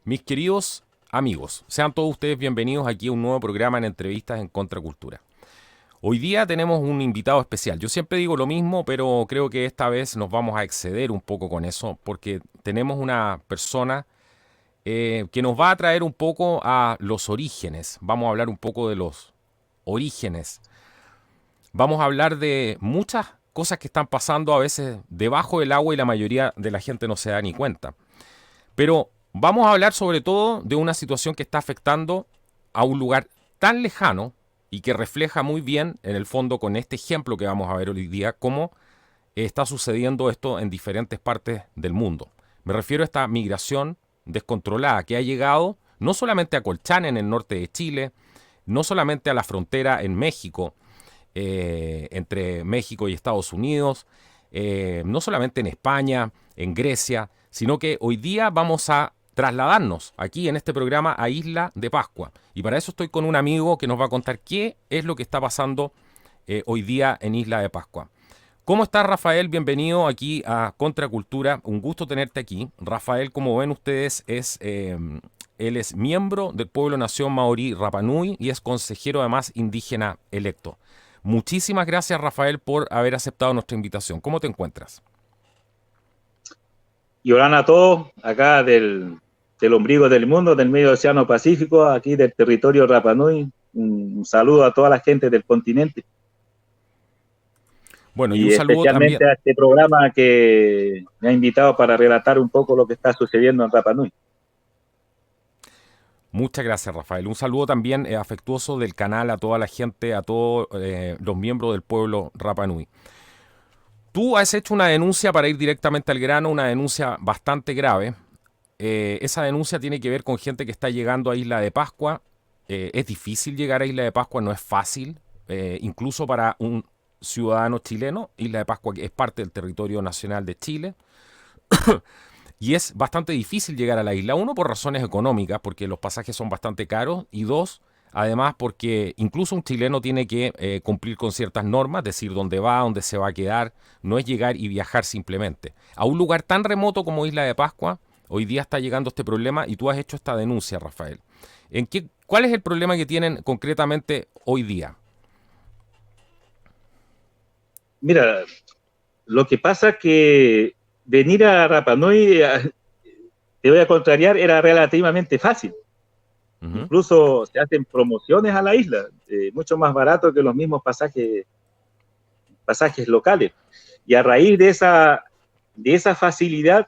Mis queridos amigos, sean todos ustedes bienvenidos aquí a un nuevo programa en Entrevistas en Contracultura. Hoy día tenemos un invitado especial. Yo siempre digo lo mismo, pero creo que esta vez nos vamos a exceder un poco con eso, porque tenemos una persona que nos va a traer un poco a los orígenes. Vamos a hablar un poco de los orígenes. Vamos a hablar de muchas cosas que están pasando a veces debajo del agua y la mayoría de la gente no se da ni cuenta. Pero vamos a hablar sobre todo de una situación que está afectando a un lugar tan lejano y que refleja muy bien, en el fondo, con este ejemplo que vamos a ver hoy día, cómo está sucediendo esto en diferentes partes del mundo. Me refiero a esta migración descontrolada que ha llegado no solamente a Colchane, en el norte de Chile, no solamente a la frontera en México, entre México y Estados Unidos, no solamente en España, en Grecia, sino que hoy día vamos a trasladarnos aquí en este programa a Isla de Pascua. Y para eso estoy con un amigo que nos va a contar qué es lo que está pasando hoy día en Isla de Pascua. ¿Cómo estás, Rafael? Bienvenido aquí a Contracultura. Un gusto tenerte aquí. Rafael, como ven ustedes, él es miembro del pueblo nación maorí Rapa Nui y es consejero además indígena electo. Muchísimas gracias, Rafael, por haber aceptado nuestra invitación. ¿Cómo te encuentras? Y hola a todos, acá del ombligo del mundo, del medio océano Pacífico, aquí del territorio Rapa Nui. Un saludo a toda la gente del continente Bueno, y un y saludo también. especialmente a este programa que me ha invitado para relatar un poco lo que está sucediendo en Rapa Nui. Muchas gracias, Rafael. Un saludo también afectuoso del canal a toda la gente, a todos los miembros del pueblo Rapa Nui. Tú has hecho una denuncia, para ir directamente al grano, una denuncia bastante grave. Esa denuncia tiene que ver con gente que está llegando a Isla de Pascua. Es difícil llegar a Isla de Pascua, no es fácil, incluso para un ciudadano chileno. Isla de Pascua es parte del territorio nacional de Chile. Y es bastante difícil llegar a la isla. Uno, por razones económicas, porque los pasajes son bastante caros. Y dos, además, porque incluso un chileno tiene que cumplir con ciertas normas, decir dónde va, dónde se va a quedar. No es llegar y viajar simplemente. A un lugar tan remoto como Isla de Pascua, hoy día está llegando este problema y tú has hecho esta denuncia, Rafael. ¿Cuál es el problema que tienen concretamente hoy día? Mira, lo que pasa es que venir a Rapa Nui, te voy a contrariar, era relativamente fácil. Uh-huh. Incluso se hacen promociones a la isla, mucho más barato que los mismos pasajes locales. Y a raíz de esa facilidad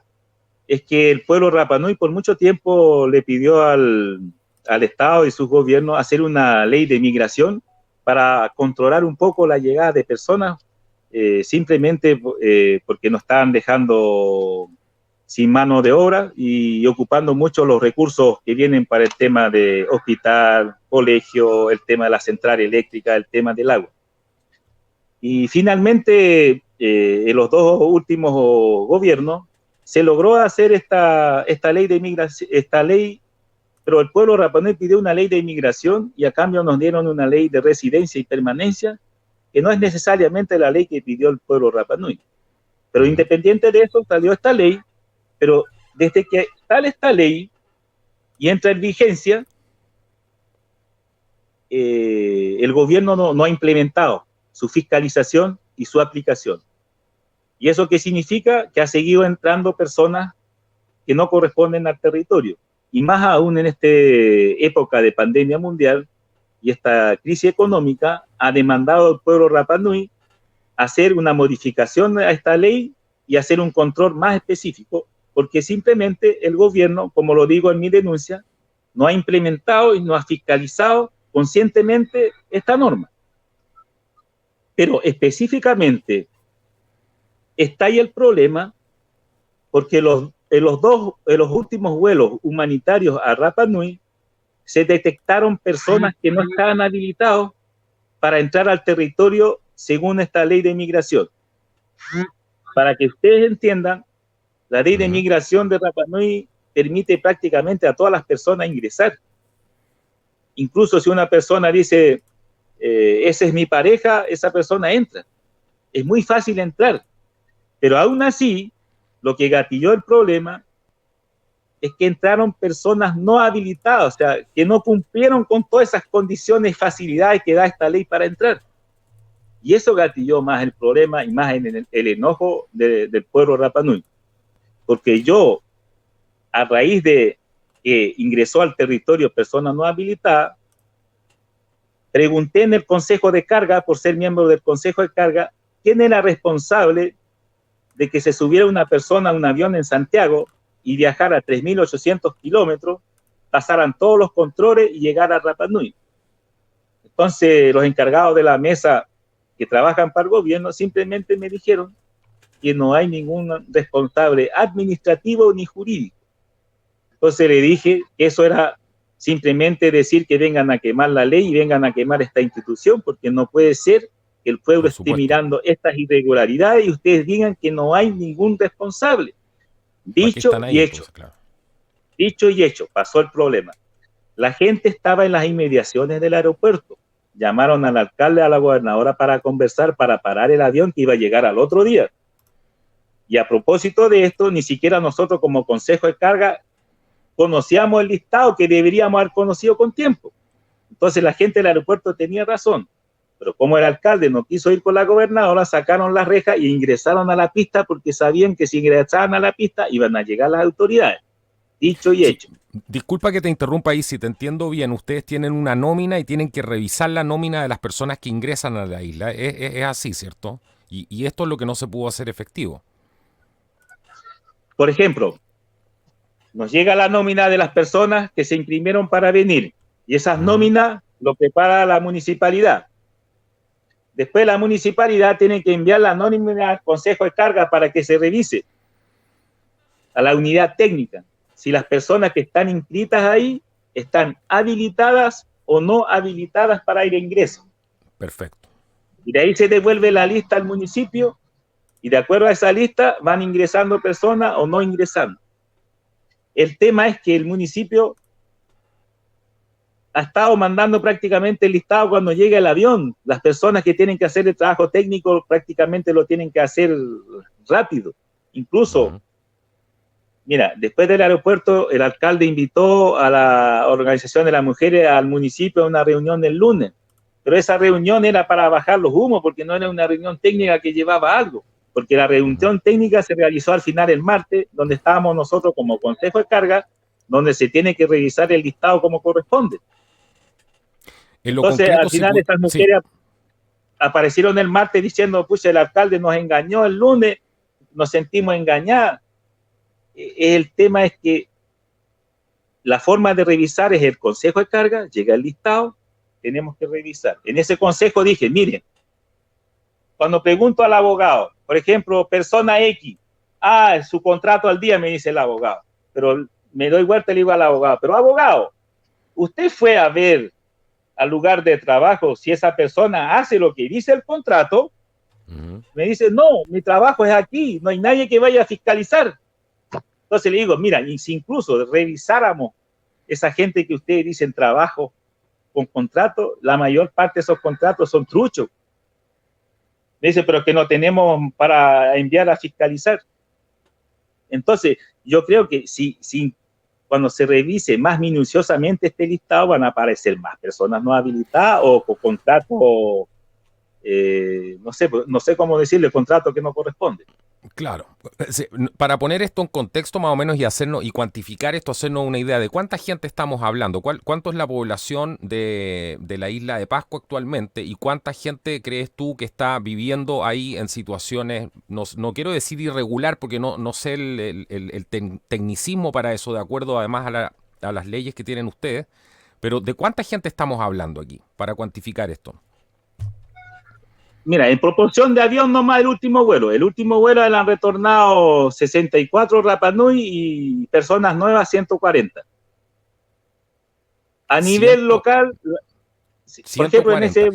es que el pueblo Rapa Nui por mucho tiempo le pidió al Estado y sus gobiernos hacer una ley de migración para controlar un poco la llegada de personas, simplemente porque nos estaban dejando sin mano de obra y ocupando mucho los recursos que vienen para el tema de hospital, colegio, el tema de la central eléctrica, el tema del agua. Y finalmente, en los dos últimos gobiernos, se logró hacer esta ley de inmigración, pero el pueblo Rapa Nui pidió una ley de inmigración y a cambio nos dieron una ley de residencia y permanencia, que no es necesariamente la ley que pidió el pueblo Rapa Nui. Pero independiente de eso, salió esta ley, pero desde que sale esta ley y entra en vigencia, el gobierno no ha implementado su fiscalización y su aplicación. ¿Y eso qué significa? Que ha seguido entrando personas que no corresponden al territorio. Y más aún en esta época de pandemia mundial y esta crisis económica, ha demandado al pueblo Rapa Nui hacer una modificación a esta ley y hacer un control más específico, porque simplemente el gobierno, como lo digo en mi denuncia, no ha implementado y no ha fiscalizado conscientemente esta norma. Pero específicamente está ahí el problema porque en los últimos vuelos humanitarios a Rapa Nui se detectaron personas que no estaban habilitados para entrar al territorio según esta ley de migración. Para que ustedes entiendan, la ley de migración de Rapa Nui permite prácticamente a todas las personas ingresar. Incluso si una persona dice, esa es mi pareja, esa persona entra. Es muy fácil entrar. Pero aún así, lo que gatilló el problema es que entraron personas no habilitadas, o sea, que no cumplieron con todas esas condiciones y facilidades que da esta ley para entrar. Y eso gatilló más el problema y más el enojo del pueblo Rapa Nui. Porque yo, a raíz de que ingresó al territorio persona no habilitada, pregunté en el Consejo de Carga, por ser miembro del Consejo de Carga, quién era responsable de que se subiera una persona a un avión en Santiago y viajara a 3.800 kilómetros, pasaran todos los controles y llegara a Rapa Nui. Entonces, los encargados de la mesa que trabajan para el gobierno simplemente me dijeron que no hay ningún responsable administrativo ni jurídico. Entonces le dije que eso era simplemente decir que vengan a quemar la ley y vengan a quemar esta institución, porque no puede ser que el pueblo esté mirando estas irregularidades y ustedes digan que no hay ningún responsable. Dicho y hecho. Entonces, claro. Dicho y hecho, pasó el problema. La gente estaba en las inmediaciones del aeropuerto. Llamaron al alcalde, a la gobernadora para conversar, para parar el avión que iba a llegar al otro día. Y a propósito de esto, ni siquiera nosotros como Consejo de Carga conocíamos el listado que deberíamos haber conocido con tiempo. Entonces la gente del aeropuerto tenía razón. Pero como el alcalde no quiso ir con la gobernadora, sacaron la reja y ingresaron a la pista porque sabían que si ingresaban a la pista iban a llegar las autoridades. Dicho y hecho. Disculpa que te interrumpa ahí, si te entiendo bien, ustedes tienen una nómina y tienen que revisar la nómina de las personas que ingresan a la isla. Es así, ¿cierto? Y esto es lo que no se pudo hacer efectivo. Por ejemplo, nos llega la nómina de las personas que se imprimieron para venir y esas nóminas lo prepara la municipalidad. Después la municipalidad tiene que enviar la nómina al Consejo de Carga para que se revise a la unidad técnica si las personas que están inscritas ahí están habilitadas o no habilitadas para ir a ingreso. Perfecto. Y de ahí se devuelve la lista al municipio y de acuerdo a esa lista van ingresando personas o no ingresando. El tema es que el municipio ha estado mandando prácticamente el listado cuando llega el avión. Las personas que tienen que hacer el trabajo técnico prácticamente lo tienen que hacer rápido. Incluso, mira, después del aeropuerto, el alcalde invitó a la Organización de las Mujeres al municipio a una reunión el lunes. Pero esa reunión era para bajar los humos, porque no era una reunión técnica que llevaba algo. Porque la reunión técnica se realizó al final el martes, donde estábamos nosotros como Consejo de Carga, donde se tiene que revisar el listado como corresponde. Entonces, al final estas mujeres aparecieron el martes diciendo, pucha, el alcalde nos engañó el lunes, nos sentimos engañadas. El tema es que la forma de revisar es el Consejo de Carga, llega el listado, tenemos que revisar. En ese consejo dije, miren, cuando pregunto al abogado, por ejemplo, persona X, su contrato al día, me dice el abogado, pero me doy vuelta y le digo al abogado, pero abogado, usted fue a ver al lugar de trabajo si esa persona hace lo que dice el contrato. Me dice, no, mi trabajo es aquí, no hay nadie que vaya a fiscalizar. Entonces le digo, mira, y si incluso revisáramos esa gente que ustedes dicen trabajo con contrato, la mayor parte de esos contratos son truchos. Me dice, pero que no tenemos para enviar a fiscalizar. Entonces, yo creo que si cuando se revise más minuciosamente este listado, van a aparecer más personas no habilitadas o con contrato, no sé cómo decirle, contrato que no corresponde. Claro. Para poner esto en contexto más o menos y cuantificar esto, hacernos una idea de cuánta gente estamos hablando, cuánto es la población de la isla de Pascua actualmente y cuánta gente crees tú que está viviendo ahí en situaciones, no quiero decir irregular porque no sé el tecnicismo para eso, de acuerdo además a las leyes que tienen ustedes, pero ¿de cuánta gente estamos hablando aquí para cuantificar esto? Mira, en proporción de avión nomás el último vuelo. El último vuelo le han retornado 64 Rapa Nui y personas nuevas 140. A nivel local, por ejemplo, en ese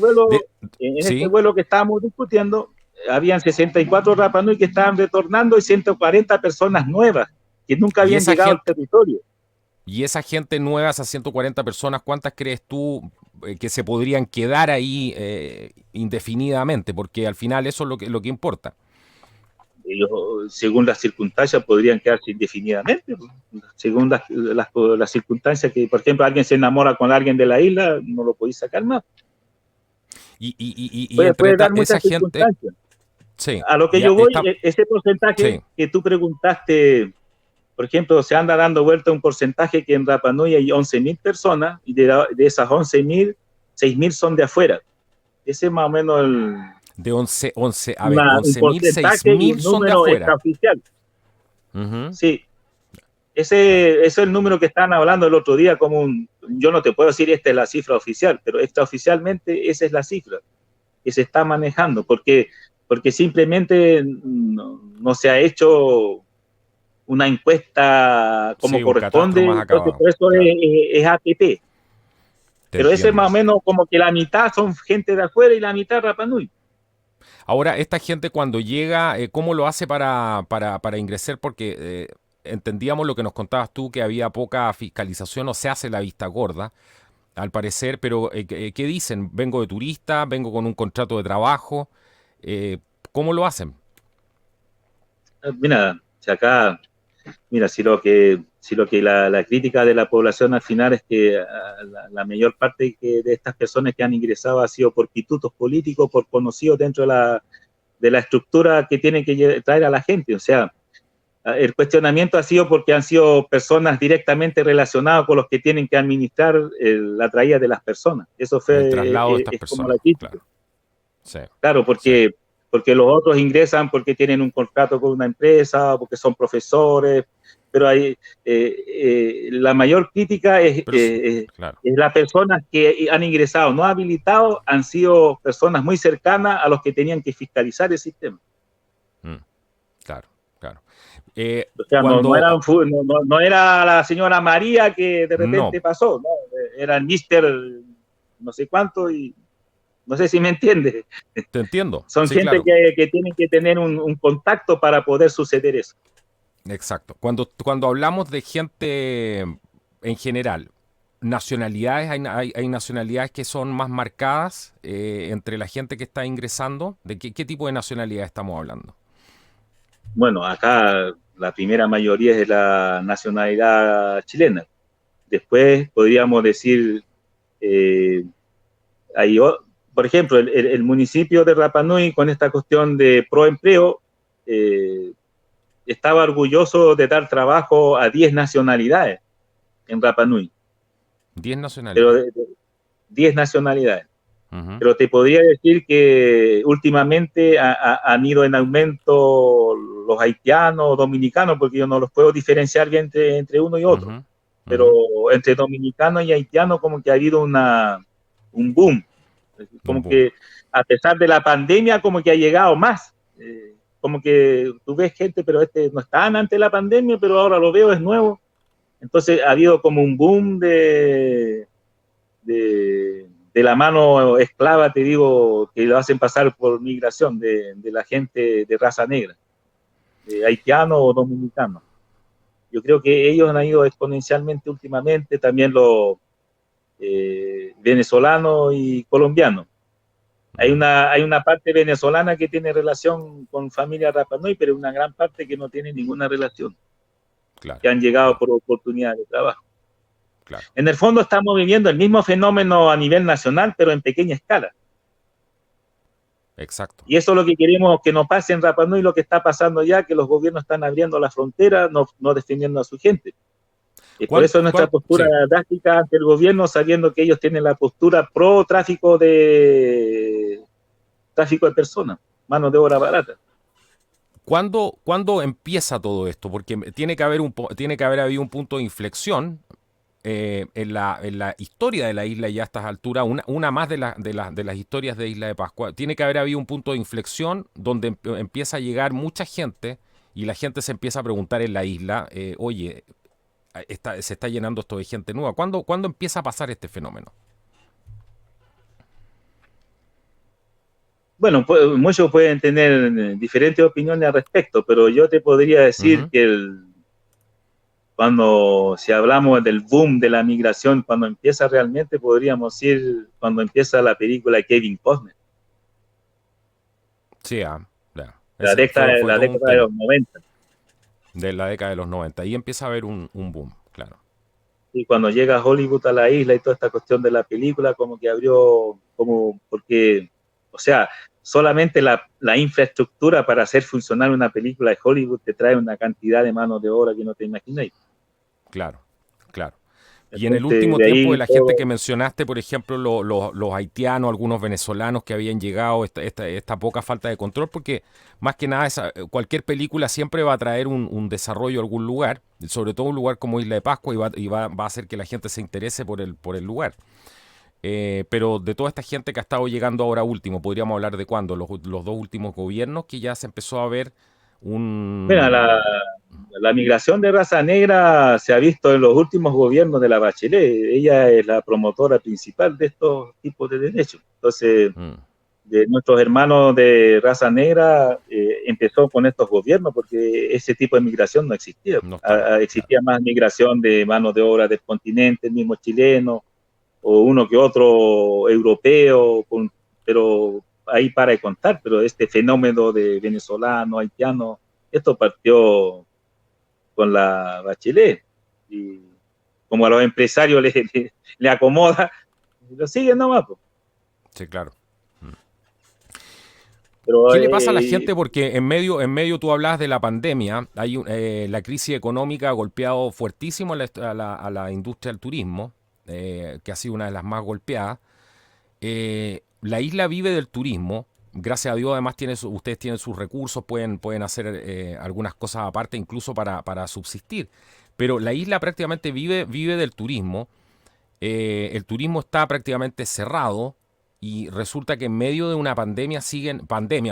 vuelo que estábamos discutiendo, habían 64 Rapa Nui que estaban retornando y 140 personas nuevas que nunca habían llegado al territorio. Y esa gente nueva, esas 140 personas, ¿cuántas crees tú que se podrían quedar ahí indefinidamente? Porque al final eso es lo que importa. ellos, según las circunstancias, podrían quedarse indefinidamente. Según las circunstancias que, por ejemplo, alguien se enamora con alguien de la isla, no lo podéis sacar más. Y Puede dar esa muchas gente, circunstancias. sí, A lo que ya yo voy, está, ese porcentaje sí, que tú preguntaste, por ejemplo, se anda dando vuelta un porcentaje que en Rapa Nui hay 11.000 personas y de esas 11.000, 6.000 son de afuera. Ese es más o menos de 11, a ver, un 11.000, porcentaje y 6.000 un son de número afuera. extraoficial. Ujú, Sí, claro. ese es el número que estaban hablando el otro día yo no te puedo decir esta es la cifra oficial, pero extraoficialmente esa es la cifra que se está manejando, porque simplemente no se ha hecho una encuesta como Sí, un catastro corresponde, más entonces acabado, por eso claro, es APP. te Pero ese es más entiendo. o menos como que la mitad son gente de afuera y la mitad Rapa Nui. Ahora, esta gente cuando llega, ¿cómo lo hace para ingresar? Porque entendíamos lo que nos contabas tú, que había poca fiscalización o se hace la vista gorda, al parecer, pero ¿qué dicen? ¿Vengo de turista? ¿Vengo con un contrato de trabajo? Eh, ¿Cómo lo hacen? Mira, si acá, mira, si lo que la crítica de la población al final es que la mayor parte de estas personas que han ingresado ha sido por pitutos políticos, por conocidos dentro de la estructura que tienen que traer a la gente. O sea, el cuestionamiento ha sido porque han sido personas directamente relacionadas con los que tienen que administrar la traída de las personas. Eso El fue, traslado de estas es como la personas, crítica. claro. Sí, Claro, sí. porque los otros ingresan porque tienen un contrato con una empresa, porque son profesores, pero la mayor crítica Pero, claro. es las personas que han ingresado no habilitados, han sido personas muy cercanas a los que tenían que fiscalizar el sistema. Mm, claro, claro. O sea, Cuando... no era la señora María que de No, repente pasó, ¿no? Era el mister no sé cuánto y no sé si me entiende. te entiendo. Son Sí, gente claro. que tienen que tener un contacto para poder suceder eso. Exacto. Cuando hablamos de gente en general, nacionalidades, hay nacionalidades que son más marcadas entre la gente que está ingresando. ¿De qué tipo de nacionalidad estamos hablando? Bueno, acá la primera mayoría es de la nacionalidad chilena. Después podríamos decir, eh, hay, por ejemplo, el municipio de Rapa Nui con esta cuestión de proempleo eh, estaba orgulloso de dar trabajo a 10 nacionalidades en Rapa Nui, 10 pero nacionalidades. 10 nacionalidades. Ujú, Pero te podría decir que últimamente han ido en aumento los haitianos, dominicanos, porque yo no los puedo diferenciar bien entre uno y otro, ujú, pero ujú. entre dominicanos y haitianos como que ha habido un boom, Un como boom. que a pesar de la pandemia como que ha llegado más, como que tú ves gente, pero este no estaban antes de la pandemia, pero ahora lo veo, es nuevo, entonces ha habido como un boom de la mano esclava, te digo, que lo hacen pasar por migración de la gente de raza negra, de haitiano o dominicano. Yo creo que ellos han ido exponencialmente últimamente, también los venezolanos y colombianos. Mm, Hay una parte venezolana que tiene relación con familia Rapa Nui, pero una gran parte que no tiene ninguna relación, claro, que han llegado claro, por oportunidad de trabajo. claro. En el fondo estamos viviendo el mismo fenómeno a nivel nacional, pero en pequeña escala. Exacto. Y eso es lo que queremos que no pase en Rapa Nui, lo que está pasando ya, que los gobiernos están abriendo la frontera, no defendiendo a su gente. Y por eso nuestra postura Sí, drástica ante el gobierno, sabiendo que ellos tienen la postura pro tráfico de personas, mano de obra barata. ¿cuándo empieza todo esto? Porque tiene que haber habido un punto de inflexión en la historia de la isla ya a estas alturas, una más de las historias de Isla de Pascua. Tiene que haber habido un punto de inflexión donde empieza a llegar mucha gente y la gente se empieza a preguntar en la isla, oye, se está llenando esto de gente nueva. ¿Cuándo empieza a pasar este fenómeno? Bueno, muchos pueden tener diferentes opiniones al respecto, pero yo te podría decir Ujú. que cuando, si hablamos del boom de la migración, cuando empieza realmente, podríamos decir, cuando empieza la película Kevin Costner. Sí, ya. Ese fue la todo un década de tema los 90. de la década de los 90. Ahí empieza a haber un boom, claro. Y cuando llega Hollywood a la isla y toda esta cuestión de la película, como que abrió, como, porque, o sea, solamente la infraestructura para hacer funcionar una película de Hollywood te trae una cantidad de mano de obra que no te imagináis. Claro, claro. Y en el Entonces, último de tiempo, de ahí la gente todo, que mencionaste, por ejemplo, los haitianos, algunos venezolanos que habían llegado, esta poca falta de control, porque más que nada cualquier película siempre va a traer un desarrollo a algún lugar, sobre todo un lugar como Isla de Pascua, va a hacer que la gente se interese por el lugar. Pero de toda esta gente que ha estado llegando ahora último, podríamos hablar de cuándo, los dos últimos gobiernos, que ya se empezó a ver mira, un... la migración de raza negra se ha visto en los últimos gobiernos de la Bachelet. Ella es la promotora principal de estos tipos de derechos. Entonces, Mm, de nuestros hermanos de raza negra empezó con estos gobiernos porque ese tipo de migración no existía. no estaba, claro. Existía más migración de mano de obra del continente, el mismo chileno, o uno que otro europeo, pero ahí para de contar. Pero este fenómeno de venezolano, haitiano, esto partió con la Bachelet. Y como a los empresarios le acomoda, lo siguen nomás. Pues. Sí, claro. Pero ¿Qué le pasa a la gente? Porque en medio tú hablabas de la pandemia, la crisis económica ha golpeado fuertísimo a la industria del turismo, que ha sido una de las más golpeadas. La isla vive del turismo, gracias a Dios además ustedes tienen sus recursos, pueden hacer algunas cosas aparte incluso para subsistir, pero la isla prácticamente vive del turismo. El turismo está prácticamente cerrado y resulta que en medio de una pandemia,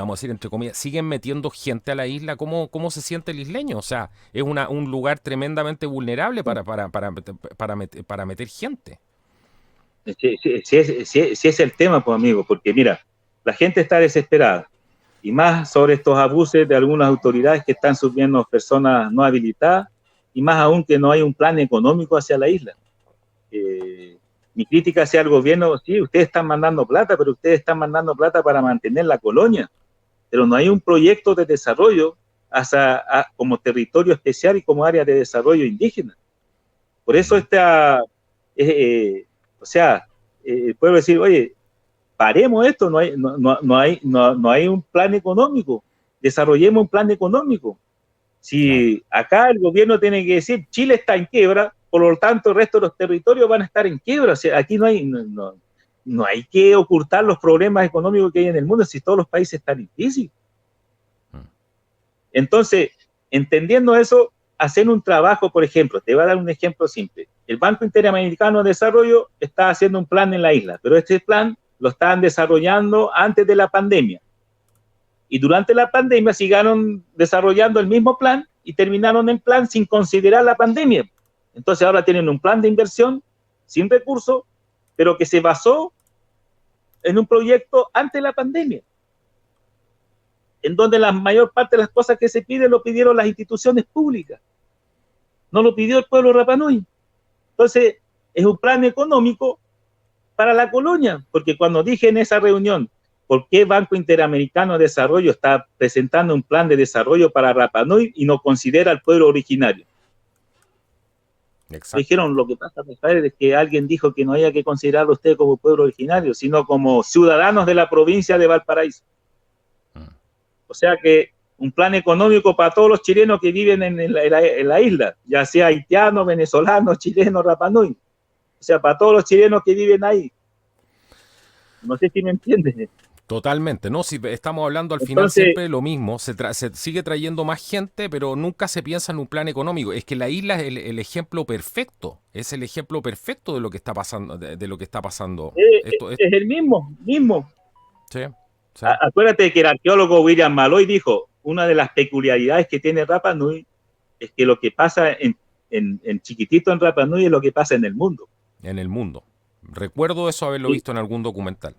vamos a decir entre comillas, siguen metiendo gente a la isla. ¿Cómo se siente el isleño? O sea, es un lugar tremendamente vulnerable para meter gente. Si es el tema, pues amigo, porque mira, la gente está desesperada y más sobre estos abusos de algunas autoridades que están subiendo personas no habilitadas y más aún que no hay un plan económico hacia la isla. Eh, Mi crítica hacia el gobierno, sí, ustedes están mandando plata, pero ustedes están mandando plata para mantener la colonia, pero no hay un proyecto de desarrollo como territorio especial y como área de desarrollo indígena. Por eso o sea, puedo decir, oye, paremos esto, no hay un plan económico, desarrollemos un plan económico. Claro. Si acá el gobierno tiene que decir, Chile está en quiebra, por lo tanto el resto de los territorios van a estar en quiebra, o sea, aquí no hay que ocultar los problemas económicos que hay en el mundo si todos los países están en crisis. Entonces, entendiendo eso, hacer un trabajo, por ejemplo, te voy a dar un ejemplo simple. El Banco Interamericano de Desarrollo está haciendo un plan en la isla, pero este plan lo estaban desarrollando antes de la pandemia. Y durante la pandemia siguieron desarrollando el mismo plan y terminaron el plan sin considerar la pandemia. Entonces ahora tienen un plan de inversión sin recursos, pero que se basó en un proyecto antes de la pandemia, en donde la mayor parte de las cosas que se piden lo pidieron las instituciones públicas, no lo pidió el pueblo Rapa Nui. Entonces, es un plan económico para la colonia, porque cuando dije en esa reunión, ¿por qué Banco Interamericano de Desarrollo está presentando un plan de desarrollo para Rapa Nui y no considera al pueblo originario? Exacto. Dijeron, lo que pasa, Rafael, es que alguien dijo que no haya que considerarlo a usted como pueblo originario, sino como ciudadanos de la provincia de Valparaíso. O sea que un plan económico para todos los chilenos que viven en la isla, ya sea haitianos, venezolanos, chilenos, Rapa Nui. O sea, para todos los chilenos que viven ahí. No sé si me entiendes. Totalmente, ¿no? Si estamos hablando al final Entonces, siempre de lo mismo, se sigue trayendo más gente, pero nunca se piensa en un plan económico. Es que la isla es el ejemplo perfecto, es el ejemplo perfecto de lo que está pasando, de lo que está pasando. es el mismo. Sí, sí, Acuérdate que el arqueólogo William Malloy dijo, una de las peculiaridades que tiene Rapa Nui es que lo que pasa en chiquitito en Rapa Nui es lo que pasa en el mundo. en el mundo. Recuerdo eso haberlo Sí. visto en algún documental.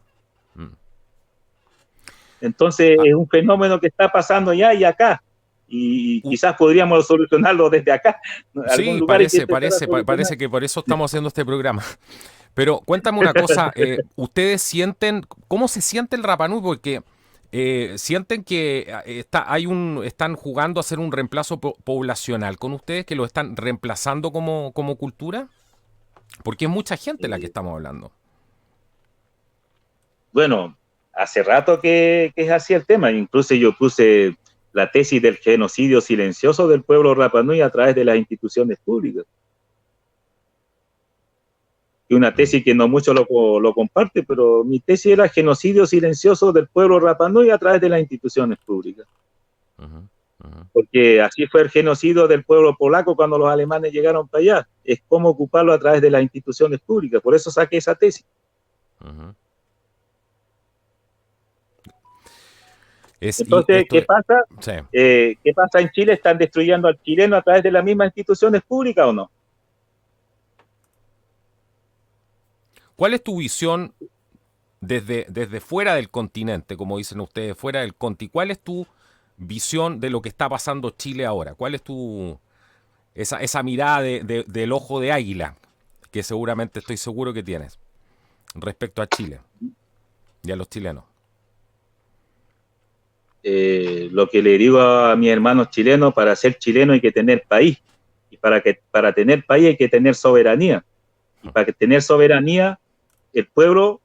Entonces Ah, es un fenómeno que está pasando allá y acá. Y quizás podríamos solucionarlo desde acá. Algún sí, lugar hay que parece, empezar a parece, solucionar. parece que por eso estamos haciendo este programa. Pero cuéntame una cosa, ¿ustedes sienten, cómo se siente el Rapa Nui? Porque ¿Sienten que están jugando a hacer un reemplazo poblacional con ustedes, que lo están reemplazando como cultura? Porque es mucha gente la que estamos hablando. Bueno, hace rato que es así el tema. Incluso yo puse la tesis del genocidio silencioso del pueblo Rapa Nui a través de las instituciones públicas. Y una tesis que no mucho lo comparte, pero mi tesis era genocidio silencioso del pueblo Rapa Nui a través de las instituciones públicas. Porque así fue el genocidio del pueblo polaco cuando los alemanes llegaron para allá. Es cómo ocuparlo a través de las instituciones públicas. Por eso saqué esa tesis. Entonces, ¿qué pasa? Sí. ¿Qué pasa en Chile? ¿Están destruyendo al chileno a través de las mismas instituciones públicas o no? ¿Cuál es tu visión desde fuera del continente, como dicen ustedes, fuera del conti? ¿Cuál es tu visión de lo que está pasando Chile ahora? ¿Cuál es esa mirada del ojo de águila que seguramente estoy seguro que tienes respecto a Chile y a los chilenos? Lo que le digo a mis hermanos chilenos: para ser chileno hay que tener país, y para tener país hay que tener soberanía, y para tener soberanía el pueblo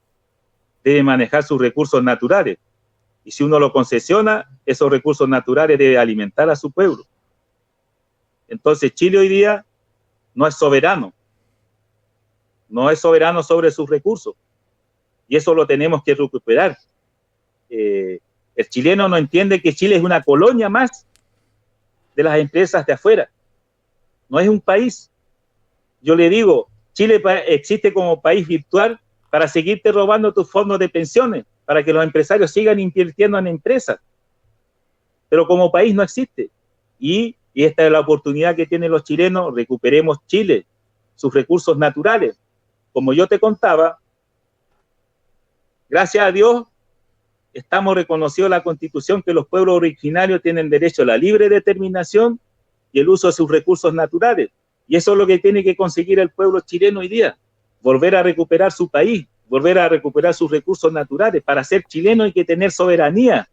debe manejar sus recursos naturales, y si uno lo concesiona, esos recursos naturales debe alimentar a su pueblo. Entonces Chile hoy día no es soberano sobre sus recursos, y eso lo tenemos que recuperar. El chileno no entiende que Chile es una colonia más de las empresas de afuera, no es un país. Yo le digo, Chile existe como país virtual para seguirte robando tus fondos de pensiones, para que los empresarios sigan invirtiendo en empresas, pero como país no existe. Y esta es la oportunidad que tienen los chilenos: recuperemos Chile, sus recursos naturales. Como yo te contaba, gracias a Dios, estamos reconocidos en la Constitución que los pueblos originarios tienen derecho a la libre determinación y el uso de sus recursos naturales. Y eso es lo que tiene que conseguir el pueblo chileno hoy día: volver a recuperar su país, volver a recuperar sus recursos naturales. Para ser chileno hay que tener soberanía.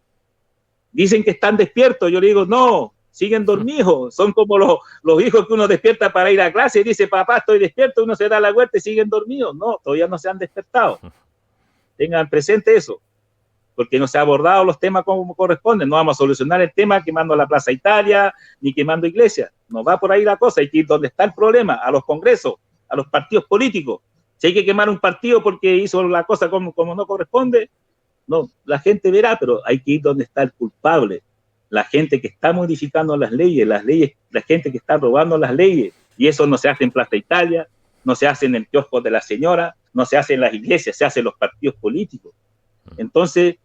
Dicen que están despiertos, yo le digo, no, siguen dormidos. Son como los hijos que uno despierta para ir a clase y dice, papá, estoy despierto, uno se da la vuelta y siguen dormidos. No, todavía no se han despertado. Tengan presente eso, porque no se han abordado los temas como corresponden. No vamos a solucionar el tema quemando la Plaza Italia, ni quemando iglesias. No va por ahí la cosa. Hay que ir donde está el problema, a los congresos, a los partidos políticos. Si hay que quemar un partido porque hizo la cosa como no corresponde, no, la gente verá, pero hay que ir donde está el culpable, la gente que está modificando las leyes, la gente que está robando las leyes. Y eso no se hace en Plaza Italia, no se hace en el kiosco de la señora, no se hace en las iglesias, se hace en los partidos políticos. Entonces,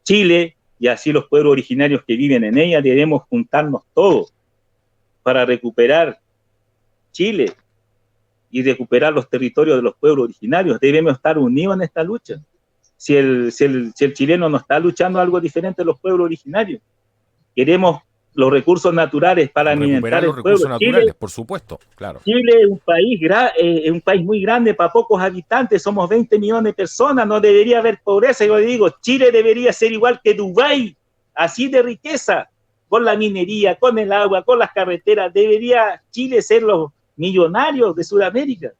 Chile, y así los pueblos originarios que viven en ella, debemos juntarnos todos para recuperar Chile y recuperar los territorios de los pueblos originarios. Debemos estar unidos en esta lucha. Si el chileno no está luchando algo diferente de los pueblos originarios, queremos los recursos naturales para alimentar el pueblo. Recursos naturales, Chile, por supuesto, claro. Chile es un país muy grande para pocos habitantes, somos 20 millones de personas, no debería haber pobreza. Yo digo, Chile debería ser igual que Dubái, así de riqueza, con la minería, con el agua, con las carreteras. Debería Chile ser los millonarios de Sudamérica.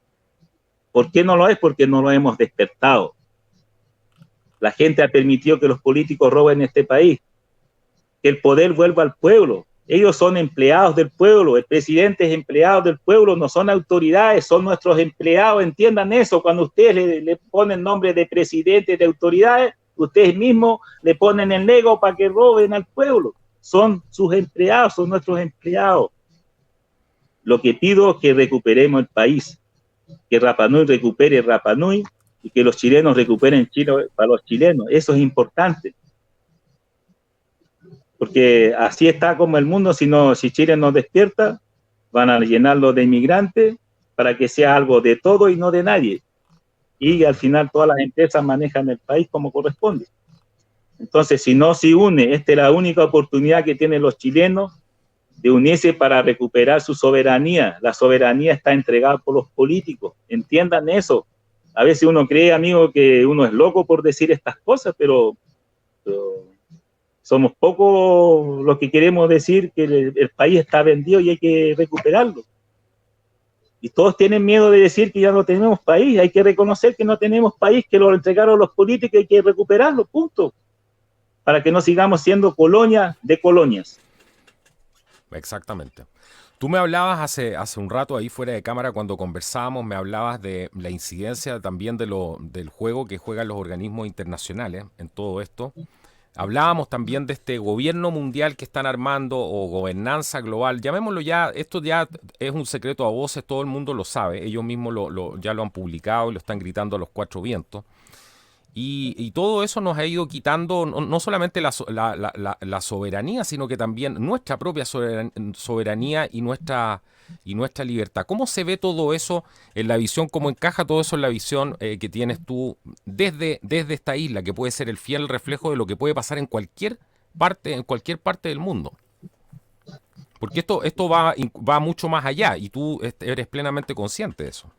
¿Por qué no lo es? Porque no lo hemos despertado. La gente ha permitido que los políticos roben este país, que el poder vuelva al pueblo. Ellos son empleados del pueblo, el presidente es empleado del pueblo, no son autoridades, son nuestros empleados. Entiendan eso. Cuando ustedes le ponen nombre de presidente, de autoridades, ustedes mismos le ponen el ego para que roben al pueblo. Son sus empleados, son nuestros empleados. Lo que pido es que recuperemos el país, que Rapa Nui recupere Rapa Nui, y que los chilenos recuperen Chile para los chilenos. Eso es importante. Porque así está como el mundo. Si Chile no despierta, van a llenarlo de inmigrantes para que sea algo de todo y no de nadie. Y al final todas las empresas manejan el país como corresponde. Entonces, si no se une, esta es la única oportunidad que tienen los chilenos de unirse para recuperar su soberanía. La soberanía está entregada por los políticos. Entiendan eso. A veces uno cree, amigo, que uno es loco por decir estas cosas, pero somos pocos los que queremos decir que el país está vendido y hay que recuperarlo. Y todos tienen miedo de decir que ya no tenemos país. Hay que reconocer que no tenemos país, que lo entregaron los políticos y hay que recuperarlo, punto. Para que no sigamos siendo colonia de colonias. Exactamente. Tú me hablabas hace un rato ahí fuera de cámara cuando conversábamos, me hablabas de la incidencia también del juego que juegan los organismos internacionales en todo esto. Hablábamos también de este gobierno mundial que están armando o gobernanza global, llamémoslo ya, esto ya es un secreto a voces, todo el mundo lo sabe, ellos mismos ya lo han publicado y lo están gritando a los cuatro vientos. Y todo eso nos ha ido quitando no solamente la soberanía, sino que también nuestra propia soberanía y nuestra libertad. ¿Cómo se ve todo eso en la visión? ¿Cómo encaja todo eso en la visión que tienes tú desde esta isla, que puede ser el fiel reflejo de lo que puede pasar en cualquier parte del mundo? Porque esto va mucho más allá y tú eres plenamente consciente de eso.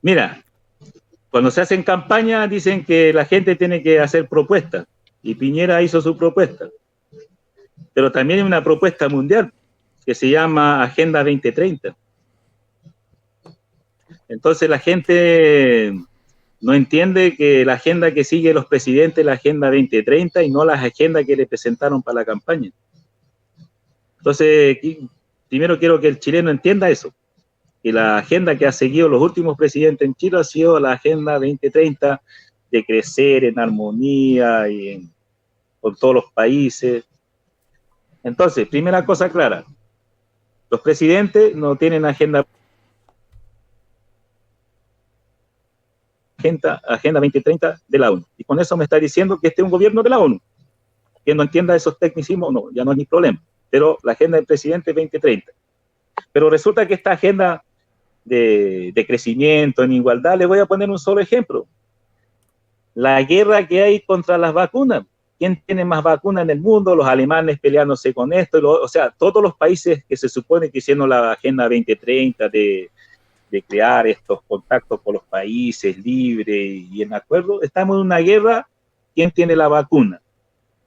Mira, cuando se hacen campañas dicen que la gente tiene que hacer propuestas, y Piñera hizo su propuesta. Pero también hay una propuesta mundial que se llama Agenda 2030. Entonces la gente no entiende que la agenda que sigue los presidentes es la Agenda 2030 y no las agendas que le presentaron para la campaña. Entonces, primero quiero que el chileno entienda eso, que la agenda que ha seguido los últimos presidentes en Chile ha sido la Agenda 2030 de crecer en armonía y con todos los países. Entonces, primera cosa clara, los presidentes no tienen agenda 2030 de la ONU. Y con eso me está diciendo que este es un gobierno de la ONU. Quien no entienda esos tecnicismos, no, ya no es mi problema. Pero la agenda del presidente es 2030. Pero resulta que esta agenda de crecimiento, en igualdad, le voy a poner un solo ejemplo. La guerra que hay contra las vacunas. ¿Quién tiene más vacunas en el mundo? Los alemanes peleándose con esto. O sea, todos los países que se supone que hicieron la Agenda 2030 de crear estos contactos con los países libres y en acuerdo, estamos en una guerra. ¿Quién tiene la vacuna?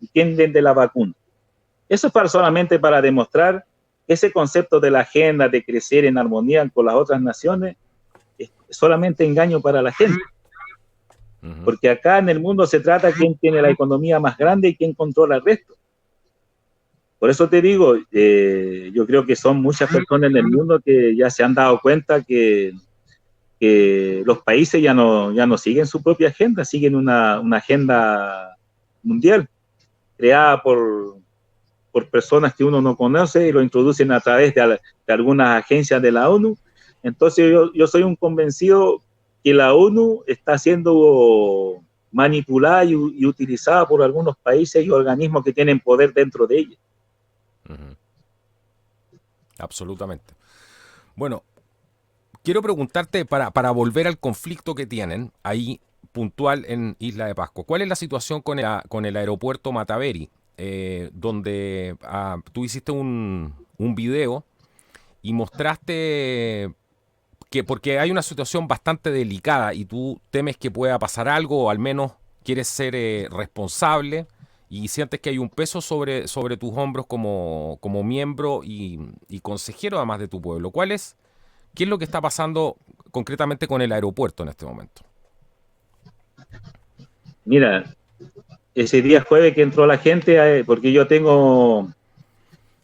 ¿Y quién vende la vacuna? Eso es solamente para demostrar que ese concepto de la agenda de crecer en armonía con las otras naciones es solamente engaño para la gente. Porque acá en el mundo se trata de quién tiene la economía más grande y quién controla el resto. Por eso te digo, yo creo que son muchas personas en el mundo que ya se han dado cuenta que los países ya no siguen su propia agenda, siguen una agenda mundial creada por personas que uno no conoce y lo introducen a través de algunas agencias de la ONU. Entonces yo soy un convencido que la ONU está siendo manipulada y utilizada por algunos países y organismos que tienen poder dentro de ella. Absolutamente. Bueno, quiero preguntarte, para volver al conflicto que tienen ahí puntual en Isla de Pascua, ¿cuál es la situación con el aeropuerto Mataveri? Donde tú hiciste un video y mostraste que porque hay una situación bastante delicada y tú temes que pueda pasar algo o al menos quieres ser responsable y sientes que hay un peso sobre tus hombros como miembro y consejero además de tu pueblo. ¿Qué es lo que está pasando concretamente con el aeropuerto en este momento? Mira, ese día jueves que entró la gente, porque yo tengo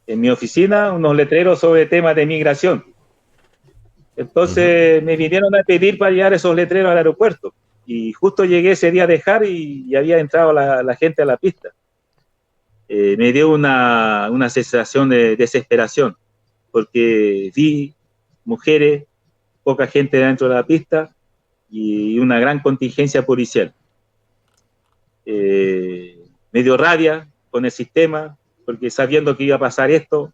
en mi oficina unos letreros sobre temas de migración. Entonces me vinieron a pedir para llevar esos letreros al aeropuerto. Y justo llegué ese día a dejar y había entrado la gente a la pista. Me dio una sensación de desesperación, porque vi mujeres, poca gente dentro de la pista y una gran contingencia policial. Me dio rabia con el sistema, porque sabiendo que iba a pasar esto,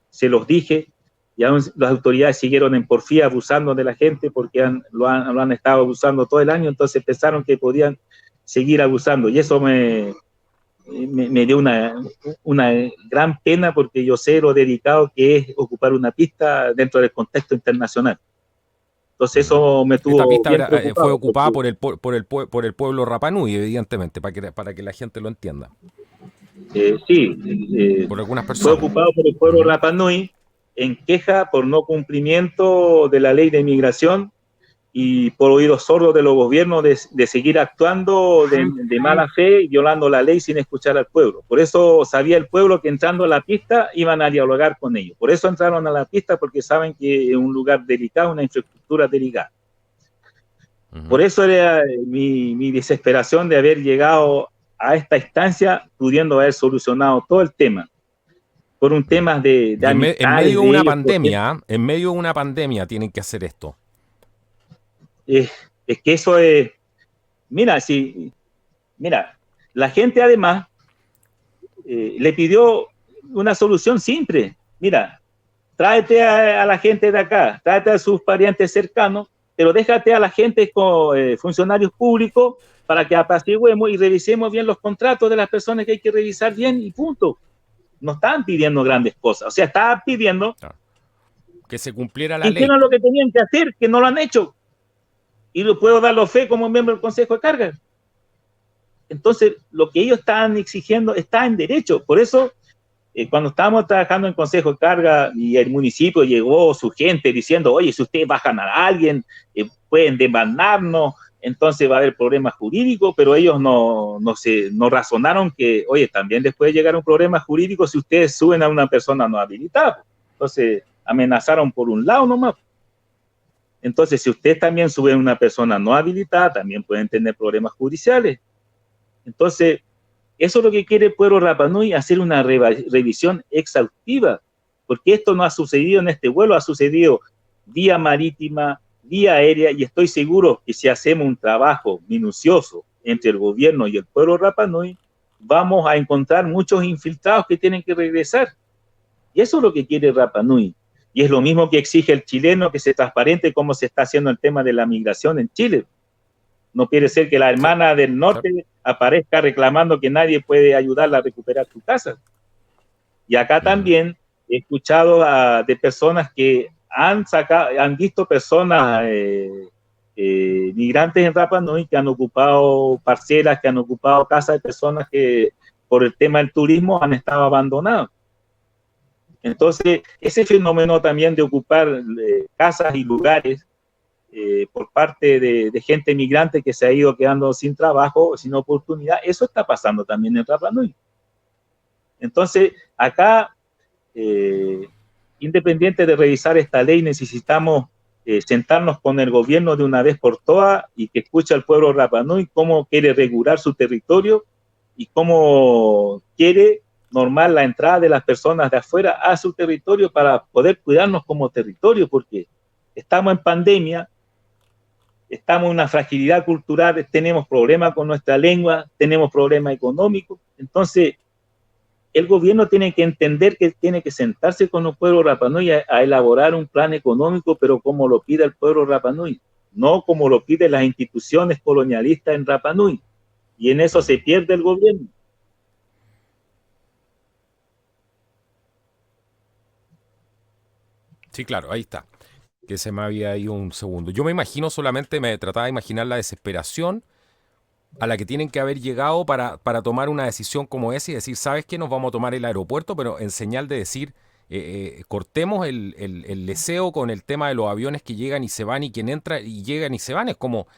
se los dije, y aún las autoridades siguieron en porfía abusando de la gente, porque lo han estado abusando todo el año, entonces pensaron que podían seguir abusando, y eso me dio una gran pena, porque yo sé lo dedicado que es ocupar una pista dentro del contexto internacional. Entonces eso me Esta tuvo pista bien fue preocupado. ocupada Porque, por el pueblo Rapa Nui, evidentemente, para que la gente lo entienda. sí, Por algunas fue personas. ocupado por el pueblo Rapa Nui en queja por no cumplimiento de la ley de inmigración y por oídos sordos de los gobiernos de seguir actuando de mala fe y violando la ley sin escuchar al pueblo. Por eso sabía el pueblo que entrando a la pista iban a dialogar con ellos. Por eso entraron a la pista, porque saben que es un lugar delicado, una infraestructura delicada. Por eso era mi desesperación de haber llegado a esta instancia pudiendo haber solucionado todo el tema. Por un tema de Y en amistades medio de de una ellos. pandemia, en medio de una pandemia tienen que hacer esto. Es que eso es, mira, si, mira, la gente además le pidió una solución simple. Mira, tráete a la gente de acá, tráete a sus parientes cercanos, pero déjate a la gente con funcionarios públicos para que apaciguemos y revisemos bien los contratos de las personas que hay que revisar bien y punto. No estaban pidiendo grandes cosas, o sea, estaban pidiendo que se cumpliera que la ley. hicieran lo que tenían que hacer, que no lo han hecho. Y lo puedo darlo fe como miembro del Consejo de Carga. Entonces, lo que ellos estaban exigiendo está en derecho. Por eso, cuando estábamos trabajando en Consejo de Carga y el municipio llegó su gente diciendo, oye, si ustedes bajan a alguien, pueden demandarnos, entonces va a haber problemas jurídicos, pero ellos no razonaron que, oye, también les puede llegar un problema jurídico si ustedes suben a una persona no habilitada. Entonces, amenazaron por un lado nomás. Entonces, si ustedes también suben a una persona no habilitada, también pueden tener problemas judiciales. Entonces, eso es lo que quiere el pueblo Rapa Nui, hacer una revisión exhaustiva, porque esto no ha sucedido en este vuelo, ha sucedido vía marítima, vía aérea, y estoy seguro que si hacemos un trabajo minucioso entre el gobierno y el pueblo Rapa Nui, vamos a encontrar muchos infiltrados que tienen que regresar. Y eso es lo que quiere Rapa Nui. Y es lo mismo que exige el chileno, que se transparente cómo se está haciendo el tema de la migración en Chile. No quiere ser que la hermana del norte aparezca reclamando que nadie puede ayudarla a recuperar su casa. Y acá también he escuchado de personas que han visto personas migrantes en Rapa Nui que han ocupado parcelas, que han ocupado casas de personas que por el tema del turismo han estado abandonadas. Entonces, ese fenómeno también de ocupar casas y lugares por parte de gente migrante que se ha ido quedando sin trabajo, sin oportunidad, eso está pasando también en Rapa Nui. Entonces, acá, independiente de revisar esta ley, necesitamos sentarnos con el gobierno de una vez por todas y que escuche al pueblo Rapa Nui cómo quiere regular su territorio y cómo quiere normar la entrada de las personas de afuera a su territorio para poder cuidarnos como territorio, porque estamos en pandemia, estamos en una fragilidad cultural, tenemos problemas con nuestra lengua, tenemos problemas económicos. Entonces, el gobierno tiene que entender que tiene que sentarse con el pueblo Rapa Nui a elaborar un plan económico, pero como lo pide el pueblo Rapa Nui, no como lo piden las instituciones colonialistas en Rapa Nui. Y en eso se pierde el gobierno. Sí, claro, ahí está. Que se me había ido un segundo. Yo me imagino solamente, me trataba de imaginar la desesperación a la que tienen que haber llegado para tomar una decisión como esa y decir, ¿sabes qué? Nos vamos a tomar el aeropuerto, pero en señal de decir, cortemos el leseo con el tema de los aviones que llegan y se van y quien entra y llegan y se van. Es como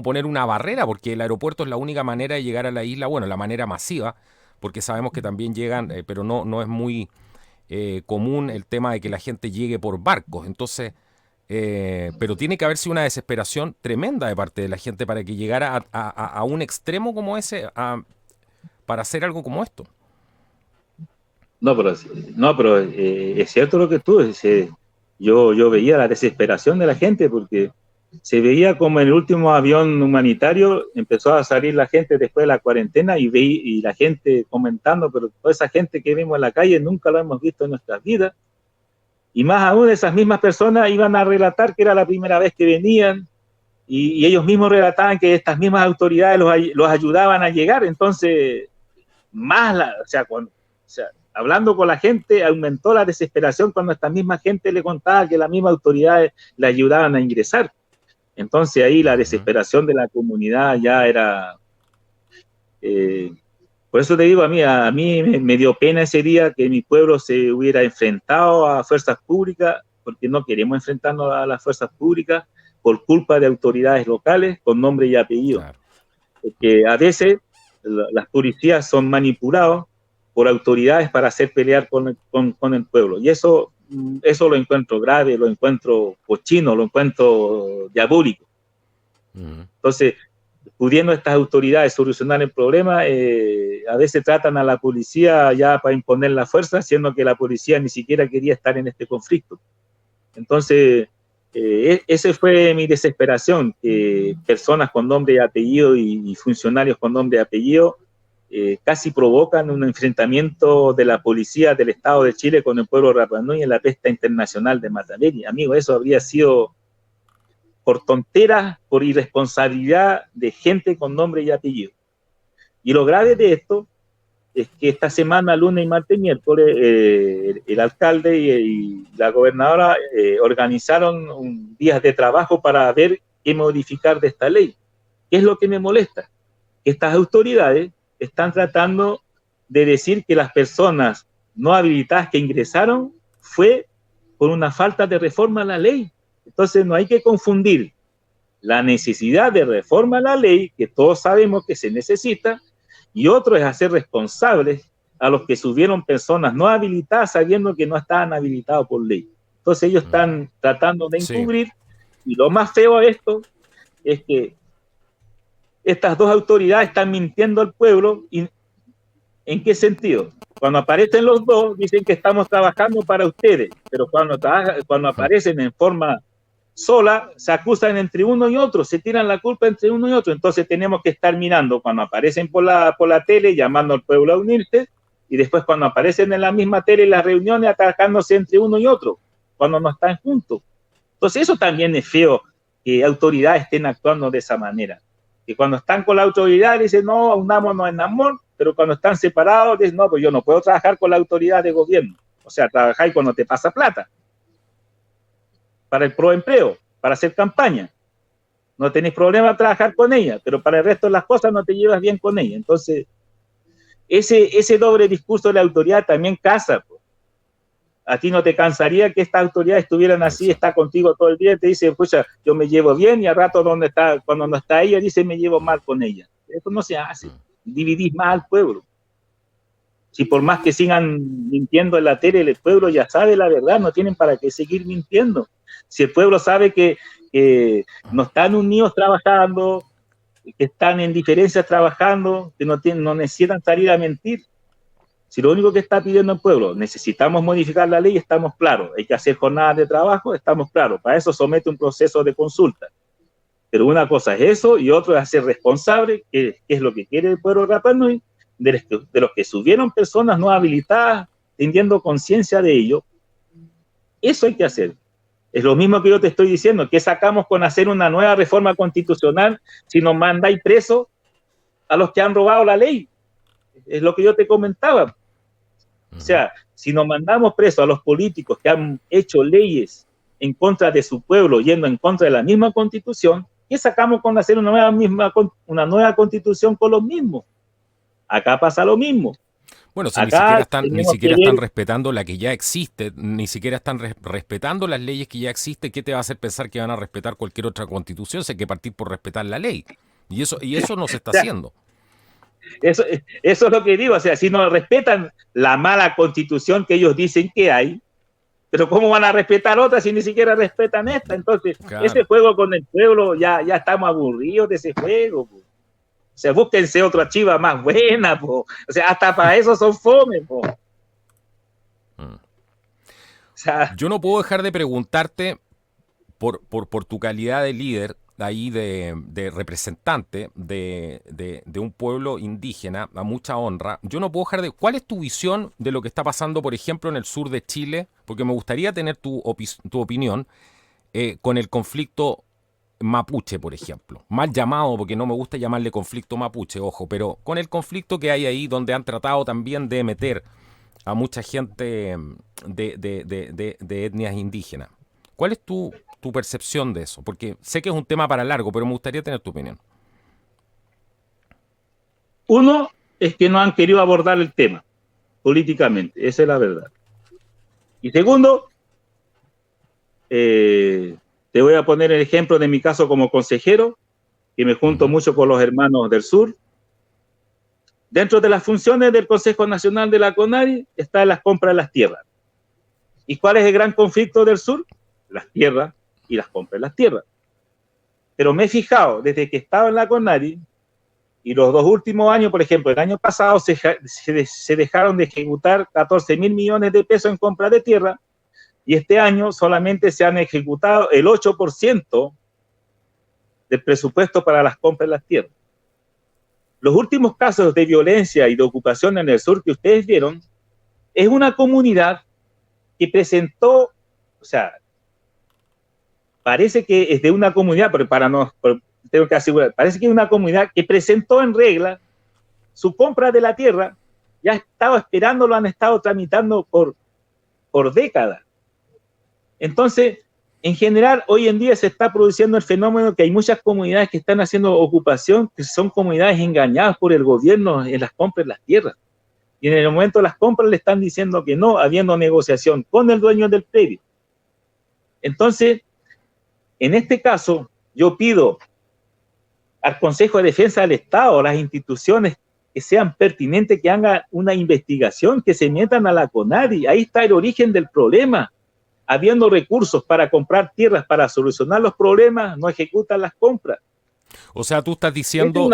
poner una barrera, porque el aeropuerto es la única manera de llegar a la isla, bueno, la manera masiva, porque sabemos que también llegan, pero no es muy común el tema de que la gente llegue por barcos. Entonces, pero tiene que haberse una desesperación tremenda de parte de la gente para que llegara a un extremo como ese para hacer algo como esto. No, pero es cierto lo que tú dices. Yo veía la desesperación de la gente porque se veía como en el último avión humanitario empezó a salir la gente después de la cuarentena y la gente comentando, pero toda esa gente que vimos en la calle nunca lo hemos visto en nuestras vidas. Y más aún, esas mismas personas iban a relatar que era la primera vez que venían y ellos mismos relataban que estas mismas autoridades los ayudaban a llegar. Entonces, o sea, hablando con la gente, aumentó la desesperación cuando esta misma gente le contaba que las mismas autoridades le ayudaban a ingresar. Entonces ahí la desesperación de la comunidad ya era... por eso te digo, a mí me dio pena ese día que mi pueblo se hubiera enfrentado a fuerzas públicas, porque no queremos enfrentarnos a las fuerzas públicas por culpa de autoridades locales con nombre y apellido. Claro. Porque a veces las policías son manipulados por autoridades para hacer pelear con el pueblo. Y eso lo encuentro grave, lo encuentro cochino, lo encuentro diabólico. Entonces, pudiendo estas autoridades solucionar el problema, a veces tratan a la policía ya para imponer la fuerza, siendo que la policía ni siquiera quería estar en este conflicto. Entonces, esa fue mi desesperación, que personas con nombre y apellido y funcionarios con nombre y apellido casi provocan un enfrentamiento de la policía del Estado de Chile con el pueblo Rapa Nui en la pesta internacional de Mataveri. Amigo, eso habría sido por tonteras, por irresponsabilidad de gente con nombre y apellido. Y lo grave de esto es que esta semana, lunes, martes y miércoles, el alcalde y la gobernadora organizaron días de trabajo para ver qué modificar de esta ley. ¿Qué es lo que me molesta? Que estas autoridades están tratando de decir que las personas no habilitadas que ingresaron fue por una falta de reforma a la ley. Entonces no hay que confundir la necesidad de reforma a la ley, que todos sabemos que se necesita, y otro es hacer responsables a los que subieron personas no habilitadas sabiendo que no estaban habilitados por ley. Entonces ellos están tratando de encubrir, sí. Y lo más feo de esto es que estas dos autoridades están mintiendo al pueblo. ¿Y en qué sentido? Cuando aparecen los dos, dicen que estamos trabajando para ustedes, pero cuando aparecen en forma sola, se acusan entre uno y otro, se tiran la culpa entre uno y otro. Entonces tenemos que estar mirando cuando aparecen por la tele, llamando al pueblo a unirse, y después cuando aparecen en la misma tele en las reuniones, atacándose entre uno y otro, cuando no están juntos. Entonces eso también es feo, que autoridades estén actuando de esa manera. Que cuando están con la autoridad dicen, no, unámonos en amor, pero cuando están separados dicen, no, pues yo no puedo trabajar con la autoridad de gobierno. O sea, trabajáis cuando te pasa plata. Para el proempleo, para hacer campaña. No tenéis problema trabajar con ella, pero para el resto de las cosas no te llevas bien con ella. Entonces, ese doble discurso de la autoridad también casa. Pues. A ti no te cansaría que estas autoridades estuvieran así, está contigo todo el día, te dice, escucha, yo me llevo bien, y al rato cuando no está ella, dice, me llevo mal con ella. Eso no se hace. Dividís más al pueblo. Si por más que sigan mintiendo en la tele, el pueblo ya sabe la verdad, no tienen para qué seguir mintiendo. Si el pueblo sabe que no están unidos trabajando, que están en diferencias trabajando, que no necesitan salir a mentir. Si lo único que está pidiendo el pueblo, necesitamos modificar la ley, estamos claros. Hay que hacer jornadas de trabajo, estamos claros. Para eso somete un proceso de consulta. Pero una cosa es eso y otro es hacer responsable, que es lo que quiere el pueblo Rapa Nui, de los que subieron personas no habilitadas, teniendo conciencia de ello. Eso hay que hacer. Es lo mismo que yo te estoy diciendo, que sacamos con hacer una nueva reforma constitucional si nos mandáis presos a los que han robado la ley. Es lo que yo te comentaba. O sea, si nos mandamos presos a los políticos que han hecho leyes en contra de su pueblo, yendo en contra de la misma constitución, ¿qué sacamos con hacer una nueva constitución con los mismos? Acá pasa lo mismo. Bueno, si ni siquiera están respetando la que ya existe, ni siquiera están respetando las leyes que ya existen, ¿qué te va a hacer pensar que van a respetar cualquier otra constitución? Si hay que partir por respetar la ley. Y eso no se está haciendo. Eso es lo que digo, o sea, si no respetan la mala constitución que ellos dicen que hay, pero ¿cómo van a respetar otra si ni siquiera respetan esta? Entonces, claro. Ese juego con el pueblo, ya estamos aburridos de ese juego, po. O sea, búsquense otra chiva más buena, po. O sea, hasta para eso son fome, po. O sea, yo no puedo dejar de preguntarte por tu calidad de líder, ahí de representante de un pueblo indígena, a mucha honra. Yo no puedo dejar de... ¿Cuál es tu visión de lo que está pasando, por ejemplo, en el sur de Chile? Porque me gustaría tener tu opinión con el conflicto mapuche, por ejemplo. Mal llamado, porque no me gusta llamarle conflicto mapuche, ojo, pero con el conflicto que hay ahí, donde han tratado también de meter a mucha gente de etnias indígenas. ¿Cuál es tu tu percepción de eso? Porque sé que es un tema para largo, pero me gustaría tener tu opinión. Uno es que no han querido abordar el tema políticamente, esa es la verdad. Y segundo, te voy a poner el ejemplo de mi caso como consejero, que me junto mucho con los hermanos del sur. Dentro de las funciones del Consejo Nacional de la CONADI está las compras de las tierras. ¿Y cuál es el gran conflicto del sur? Las tierras y las compras de las tierras. Pero me he fijado, desde que estaba en la CONADI, y los 2 últimos años, por ejemplo, el año pasado se dejaron de ejecutar 14.000 millones de pesos en compra de tierra, y este año solamente se han ejecutado el 8% del presupuesto para las compras de las tierras. Los últimos casos de violencia y de ocupación en el sur que ustedes vieron, es una comunidad que presentó, o sea, parece que es de una comunidad, pero tengo que asegurar, parece que es una comunidad que presentó en regla su compra de la tierra, ya estaba esperando, lo han estado tramitando por décadas. Entonces, en general, hoy en día se está produciendo el fenómeno que hay muchas comunidades que están haciendo ocupación, que son comunidades engañadas por el gobierno en las compras de las tierras. Y en el momento de las compras le están diciendo que no, habiendo negociación con el dueño del predio. Entonces, en este caso, yo pido al Consejo de Defensa del Estado, a las instituciones que sean pertinentes, que hagan una investigación, que se metan a la CONADI. Ahí está el origen del problema. Habiendo recursos para comprar tierras para solucionar los problemas, no ejecutan las compras. O sea, tú estás diciendo,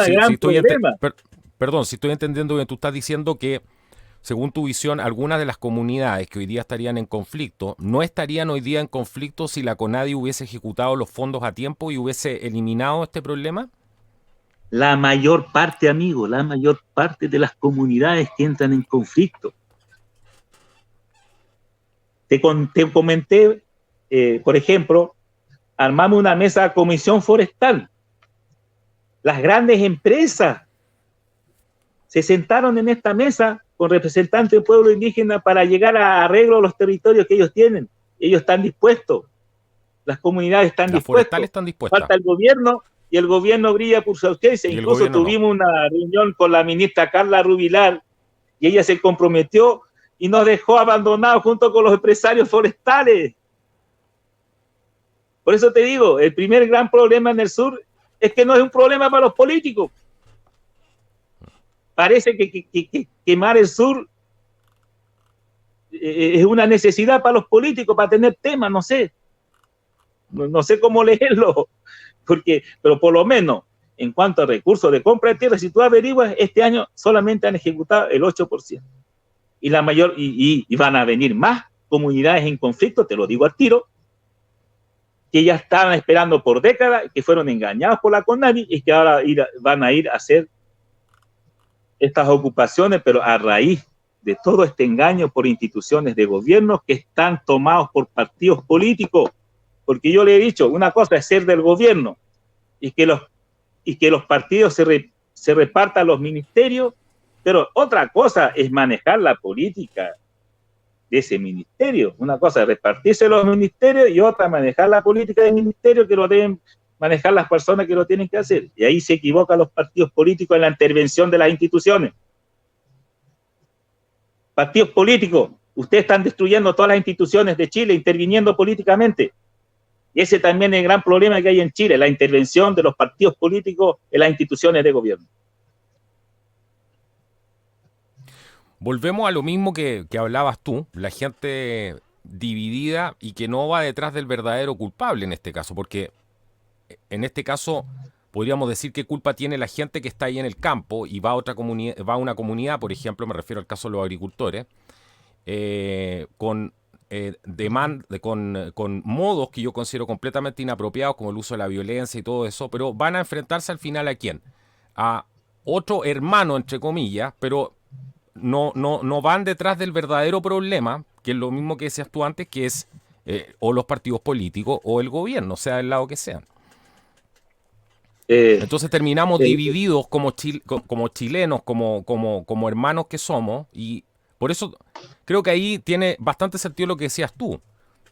perdón, si estoy entendiendo bien, tú estás diciendo que, según tu visión, algunas de las comunidades que hoy día estarían en conflicto, no estarían hoy día en conflicto si la CONADI hubiese ejecutado los fondos a tiempo y hubiese eliminado este problema. La mayor parte, amigo, la mayor parte de las comunidades que entran en conflicto. Te comenté, por ejemplo, armamos una mesa de comisión forestal. Las grandes empresas se sentaron en esta mesa con representantes del pueblo indígena para llegar a arreglo de los territorios que ellos tienen. Ellos están dispuestos. Las comunidades están dispuestas. Las forestales están dispuestas. Falta el gobierno, y el gobierno brilla por su ausencia. Incluso tuvimos una reunión con la ministra Carla Rubilar, y ella se comprometió y nos dejó abandonados junto con los empresarios forestales. Por eso te digo, el primer gran problema en el sur es que no es un problema para los políticos. Parece que quemar el sur es una necesidad para los políticos, para tener temas, no sé. No sé cómo leerlo, pero por lo menos en cuanto a recursos de compra de tierra, si tú averiguas, este año solamente han ejecutado el 8%. Y van a venir más comunidades en conflicto, te lo digo al tiro, que ya estaban esperando por décadas, que fueron engañados por la CONADI y que ahora van a ir a hacer estas ocupaciones, pero a raíz de todo este engaño por instituciones de gobierno que están tomados por partidos políticos. Porque yo le he dicho, una cosa es ser del gobierno y que los partidos se repartan los ministerios, pero otra cosa es manejar la política de ese ministerio. Una cosa es repartirse los ministerios y otra manejar la política del ministerio, que lo deben manejar las personas que lo tienen que hacer. Y ahí se equivocan los partidos políticos en la intervención de las instituciones. Partidos políticos, ustedes están destruyendo todas las instituciones de Chile, interviniendo políticamente. Y ese también es el gran problema que hay en Chile, la intervención de los partidos políticos en las instituciones de gobierno. Volvemos a lo mismo que hablabas tú, la gente dividida y que no va detrás del verdadero culpable en este caso, porque en este caso podríamos decir qué culpa tiene la gente que está ahí en el campo y va a otra comunidad, va a una comunidad, por ejemplo, me refiero al caso de los agricultores, con modos que yo considero completamente inapropiados, como el uso de la violencia y todo eso, pero van a enfrentarse al final ¿a quién? A otro hermano, entre comillas, pero no van detrás del verdadero problema, que es lo mismo que decías tú antes, que es o los partidos políticos o el gobierno, sea del lado que sean. Entonces terminamos divididos como chilenos, como hermanos que somos, y por eso creo que ahí tiene bastante sentido lo que decías tú.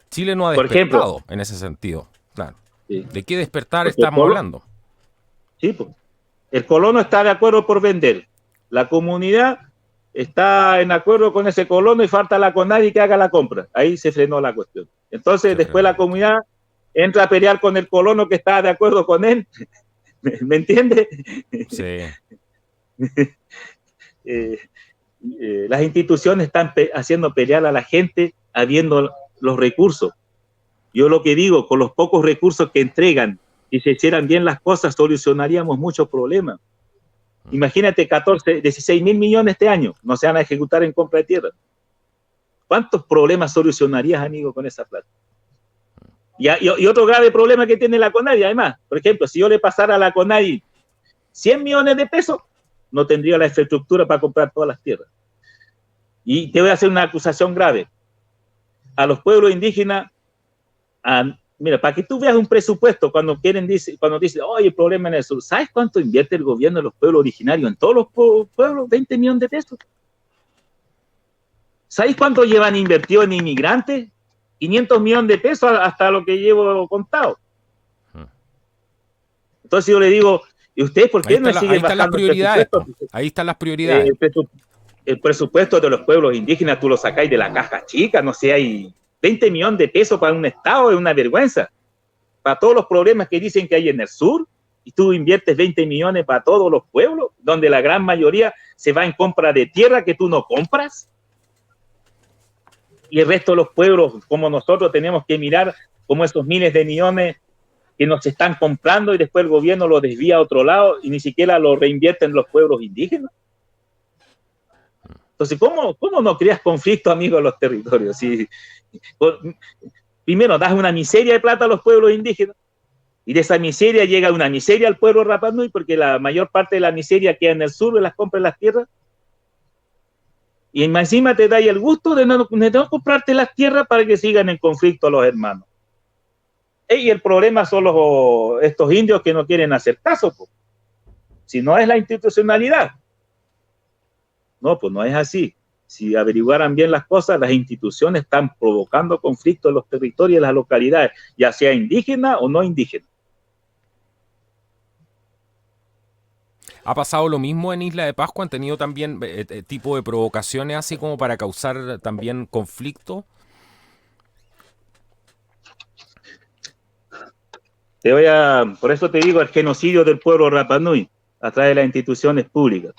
Chile no ha despertado en ese sentido. Claro. Sí. ¿De qué despertar Porque estamos hablando? sí, pues, el colono está de acuerdo por vender. La comunidad está en acuerdo con ese colono y falta la CONADI que haga la compra. Ahí se frenó la cuestión. Entonces, Se después frenó la la cuestión. comunidad entra a pelear con el colono que está de acuerdo con él. ¿Me entiende? Sí. Las instituciones están haciendo pelear a la gente habiendo los recursos. Yo lo que digo, con los pocos recursos que entregan, si se hicieran bien las cosas, solucionaríamos muchos problemas. Imagínate 16 mil millones este año, no se van a ejecutar en compra de tierra. ¿Cuántos problemas solucionarías, amigo, con esa plata? Y otro grave problema que tiene la CONADI, además, por ejemplo, si yo le pasara a la CONADI 100 millones de pesos, no tendría la infraestructura para comprar todas las tierras. Y te voy a hacer una acusación grave. A los pueblos indígenas, mira, para que tú veas un presupuesto cuando dicen, oye, el problema en el sur, ¿sabes cuánto invierte el gobierno en los pueblos originarios? En todos los pueblos, 20 millones de pesos. ¿Sabéis cuánto llevan invertido en inmigrantes? 500 millones de pesos hasta lo que llevo contado. Entonces yo le digo, ¿y ustedes por qué no siguen bajando el presupuesto? Ahí están las prioridades. El presupuesto de los pueblos indígenas tú lo sacáis de la caja chica, no sé, hay 20 millones de pesos para un estado, es una vergüenza. Para todos los problemas que dicen que hay en el sur, y tú inviertes 20 millones para todos los pueblos, donde la gran mayoría se va en compra de tierra que tú no compras. Y el resto de los pueblos, como nosotros, tenemos que mirar como esos miles de millones que nos están comprando y después el gobierno lo desvía a otro lado y ni siquiera lo reinvierte en los pueblos indígenas. Entonces, ¿cómo no creas conflicto, amigo, en los territorios? Si, primero, das una miseria de plata a los pueblos indígenas y de esa miseria llega una miseria al pueblo Rapa Nui porque la mayor parte de la miseria queda en el sur de las compras de las tierras. Y encima te da el gusto de no comprarte las tierras para que sigan en conflicto los hermanos. Y el problema son estos indios que no quieren hacer caso, pues. Si no es la institucionalidad. No, pues no es así. Si averiguaran bien las cosas, las instituciones están provocando conflictos en los territorios y en las localidades, ya sea indígena o no indígena. ¿Ha pasado lo mismo en Isla de Pascua? ¿Han tenido también tipo de provocaciones así como para causar también conflicto? Por eso te digo, el genocidio del pueblo Rapa Nui a través de las instituciones públicas.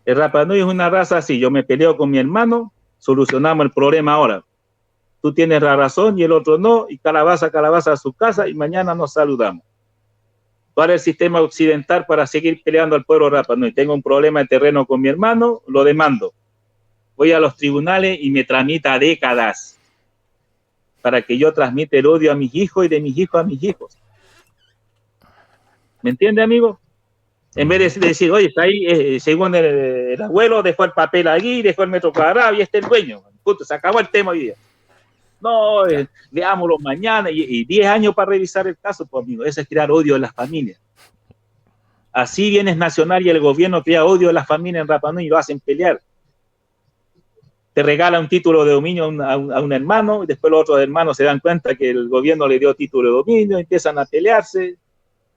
El Rapa Nui es una raza así, yo me peleo con mi hermano, solucionamos el problema ahora. Tú tienes la razón y el otro no, y calabaza a su casa y mañana nos saludamos. Para el sistema occidental para seguir peleando al pueblo Rapa Nui. Tengo un problema de terreno con mi hermano, lo demando. Voy a los tribunales y me tramita décadas para que yo transmita el odio a mis hijos y de mis hijos a mis hijos. ¿Me entiende, amigo? En vez de decir, oye, está ahí, según el abuelo, dejó el papel allí, dejó el metro cuadrado y este es el dueño. Punto, se acabó el tema hoy día. No, veámoslo mañana y 10 años para revisar el caso, pues, amigo. Eso es crear odio en las familias. Así Bienes Nacional y el gobierno crea odio en las familias en Rapa Nui y lo hacen pelear. Te regala un título de dominio a un hermano y después los otros hermanos se dan cuenta que el gobierno le dio título de dominio, empiezan a pelearse.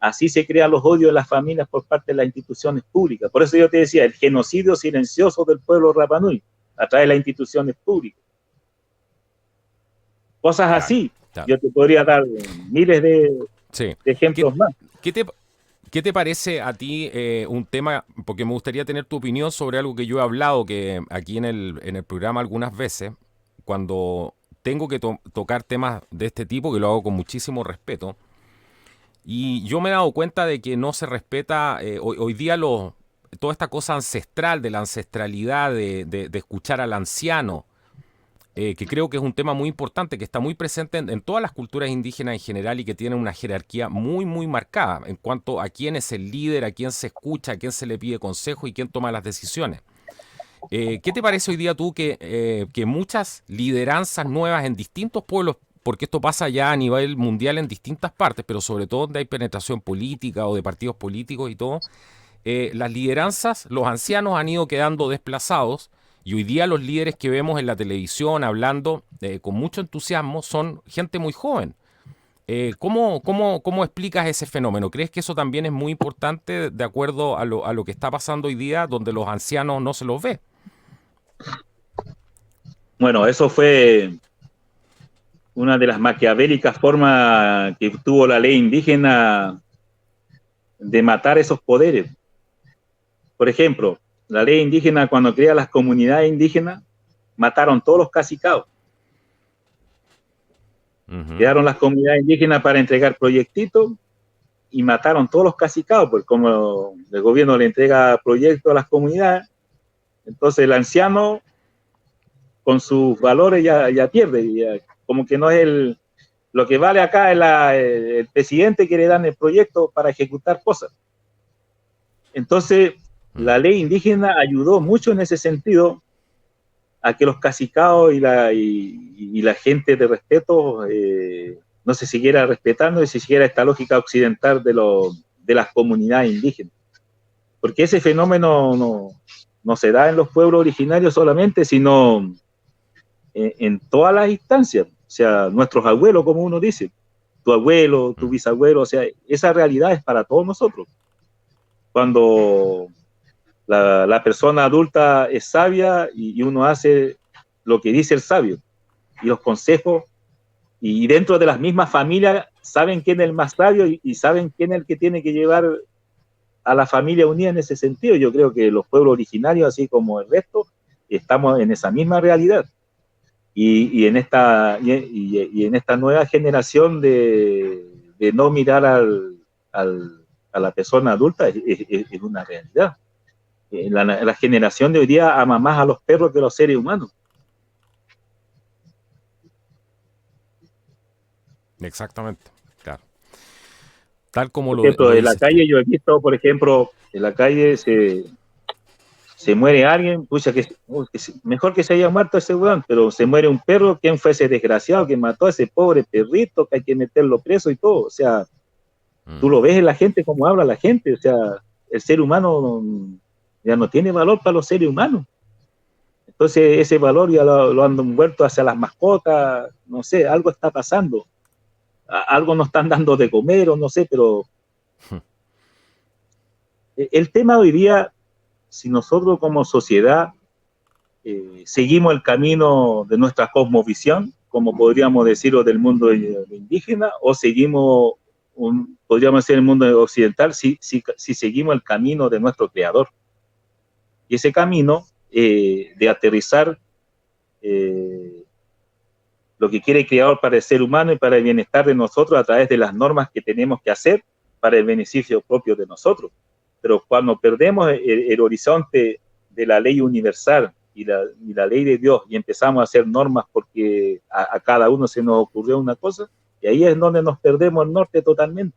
Así se crean los odios de las familias por parte de las instituciones públicas. Por eso yo te decía, el genocidio silencioso del pueblo Rapa Nui a través de las instituciones públicas. Cosas así. Claro. Yo te podría dar miles de ejemplos más. ¿Qué te parece a ti un tema? Porque me gustaría tener tu opinión sobre algo que yo he hablado que aquí en el programa algunas veces, cuando tengo que tocar temas de este tipo, que lo hago con muchísimo respeto. Y yo me he dado cuenta de que no se respeta hoy día toda esta cosa ancestral, de la ancestralidad, de escuchar al anciano, que creo que es un tema muy importante, que está muy presente en todas las culturas indígenas en general y que tiene una jerarquía muy, muy marcada en cuanto a quién es el líder, a quién se escucha, a quién se le pide consejo y quién toma las decisiones. ¿Qué te parece hoy día tú que muchas lideranzas nuevas en distintos pueblos, porque esto pasa ya a nivel mundial en distintas partes, pero sobre todo donde hay penetración política o de partidos políticos y todo, las lideranzas, los ancianos han ido quedando desplazados y hoy día los líderes que vemos en la televisión hablando con mucho entusiasmo son gente muy joven. ¿Cómo explicas ese fenómeno? ¿Crees que eso también es muy importante de acuerdo a lo que está pasando hoy día, donde los ancianos no se los ve? Bueno, eso fue una de las maquiavélicas formas que tuvo la ley indígena de matar esos poderes. Por ejemplo, la ley indígena, cuando crea las comunidades indígenas, mataron todos los cacicados. Quedaron las comunidades indígenas para entregar proyectitos y mataron todos los cacicados, porque como el gobierno le entrega proyectos a las comunidades, entonces el anciano con sus valores ya pierde, ya, como que no es lo que vale acá es el presidente que le dan el proyecto para ejecutar cosas. Entonces, la ley indígena ayudó mucho en ese sentido a que los cacicados y la gente de respeto no se siguiera respetando y se siguiera esta lógica occidental de las comunidades indígenas. Porque ese fenómeno no se da en los pueblos originarios solamente, sino en todas las instancias. O sea, nuestros abuelos, como uno dice, tu abuelo, tu bisabuelo, o sea, esa realidad es para todos nosotros. Cuando la persona adulta es sabia y uno hace lo que dice el sabio, y los consejos, y dentro de las mismas familias saben quién es el más sabio y saben quién es el que tiene que llevar a la familia unida en ese sentido. Yo creo que los pueblos originarios, así como el resto, estamos en esa misma realidad. Y en esta nueva generación de no mirar a la persona adulta es una realidad. La generación de hoy día ama más a los perros que a los seres humanos. Exactamente, claro. Tal como Por ejemplo, lo en la dices tú. calle yo he visto, por ejemplo, en la calle se muere alguien, pucha, mejor que se haya muerto ese weón, pero se muere un perro. ¿Quién fue ese desgraciado que mató a ese pobre perrito que hay que meterlo preso y todo? O sea, tú lo ves en la gente, cómo habla la gente. O sea, el ser humano ya no tiene valor para los seres humanos. Entonces ese valor ya lo han vuelto hacia las mascotas. No sé, algo está pasando. Algo nos están dando de comer o no sé, pero el tema hoy día, si nosotros como sociedad seguimos el camino de nuestra cosmovisión, como podríamos decirlo del mundo indígena, o seguimos, podríamos decir, el mundo occidental, si seguimos el camino de nuestro creador. Y ese camino de aterrizar lo que quiere el creador para el ser humano y para el bienestar de nosotros a través de las normas que tenemos que hacer para el beneficio propio de nosotros. Pero cuando perdemos el horizonte de la ley universal y la ley de Dios y empezamos a hacer normas porque a cada uno se nos ocurrió una cosa, y ahí es donde nos perdemos el norte totalmente.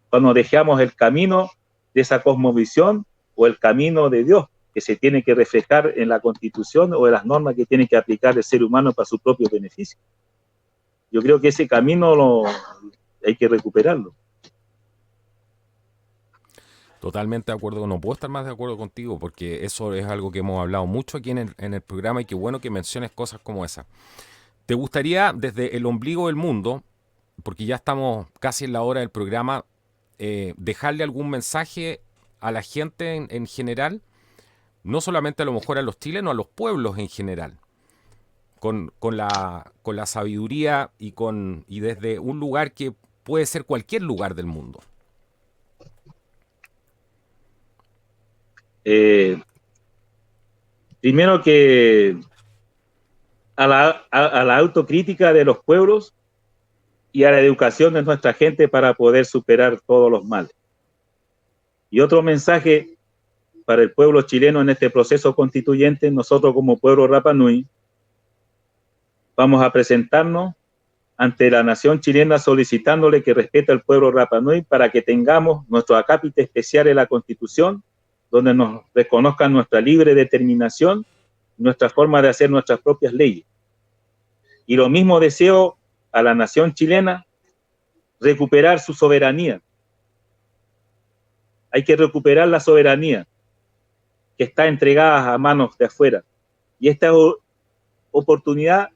Cuando dejamos el camino de esa cosmovisión o el camino de Dios que se tiene que reflejar en la Constitución o en las normas que tiene que aplicar el ser humano para su propio beneficio. Yo creo que ese camino hay que recuperarlo. Totalmente de acuerdo, no puedo estar más de acuerdo contigo porque eso es algo que hemos hablado mucho aquí en el programa y qué bueno que menciones cosas como esa. ¿Te gustaría desde el ombligo del mundo, porque ya estamos casi en la hora del programa, dejarle algún mensaje a la gente en general? No solamente a lo mejor a los chilenos, a los pueblos en general, con la sabiduría y desde un lugar que puede ser cualquier lugar del mundo. Primero que a la autocrítica de los pueblos y a la educación de nuestra gente para poder superar todos los males. Y otro mensaje para el pueblo chileno en este proceso constituyente: nosotros como pueblo Rapa Nui vamos a presentarnos ante la nación chilena solicitándole que respete al pueblo Rapa Nui para que tengamos nuestro acápite especial en la Constitución, donde nos reconozcan nuestra libre determinación, nuestra forma de hacer nuestras propias leyes. Y lo mismo deseo a la nación chilena, recuperar su soberanía. Hay que recuperar la soberanía que está entregada a manos de afuera. Y esta oportunidad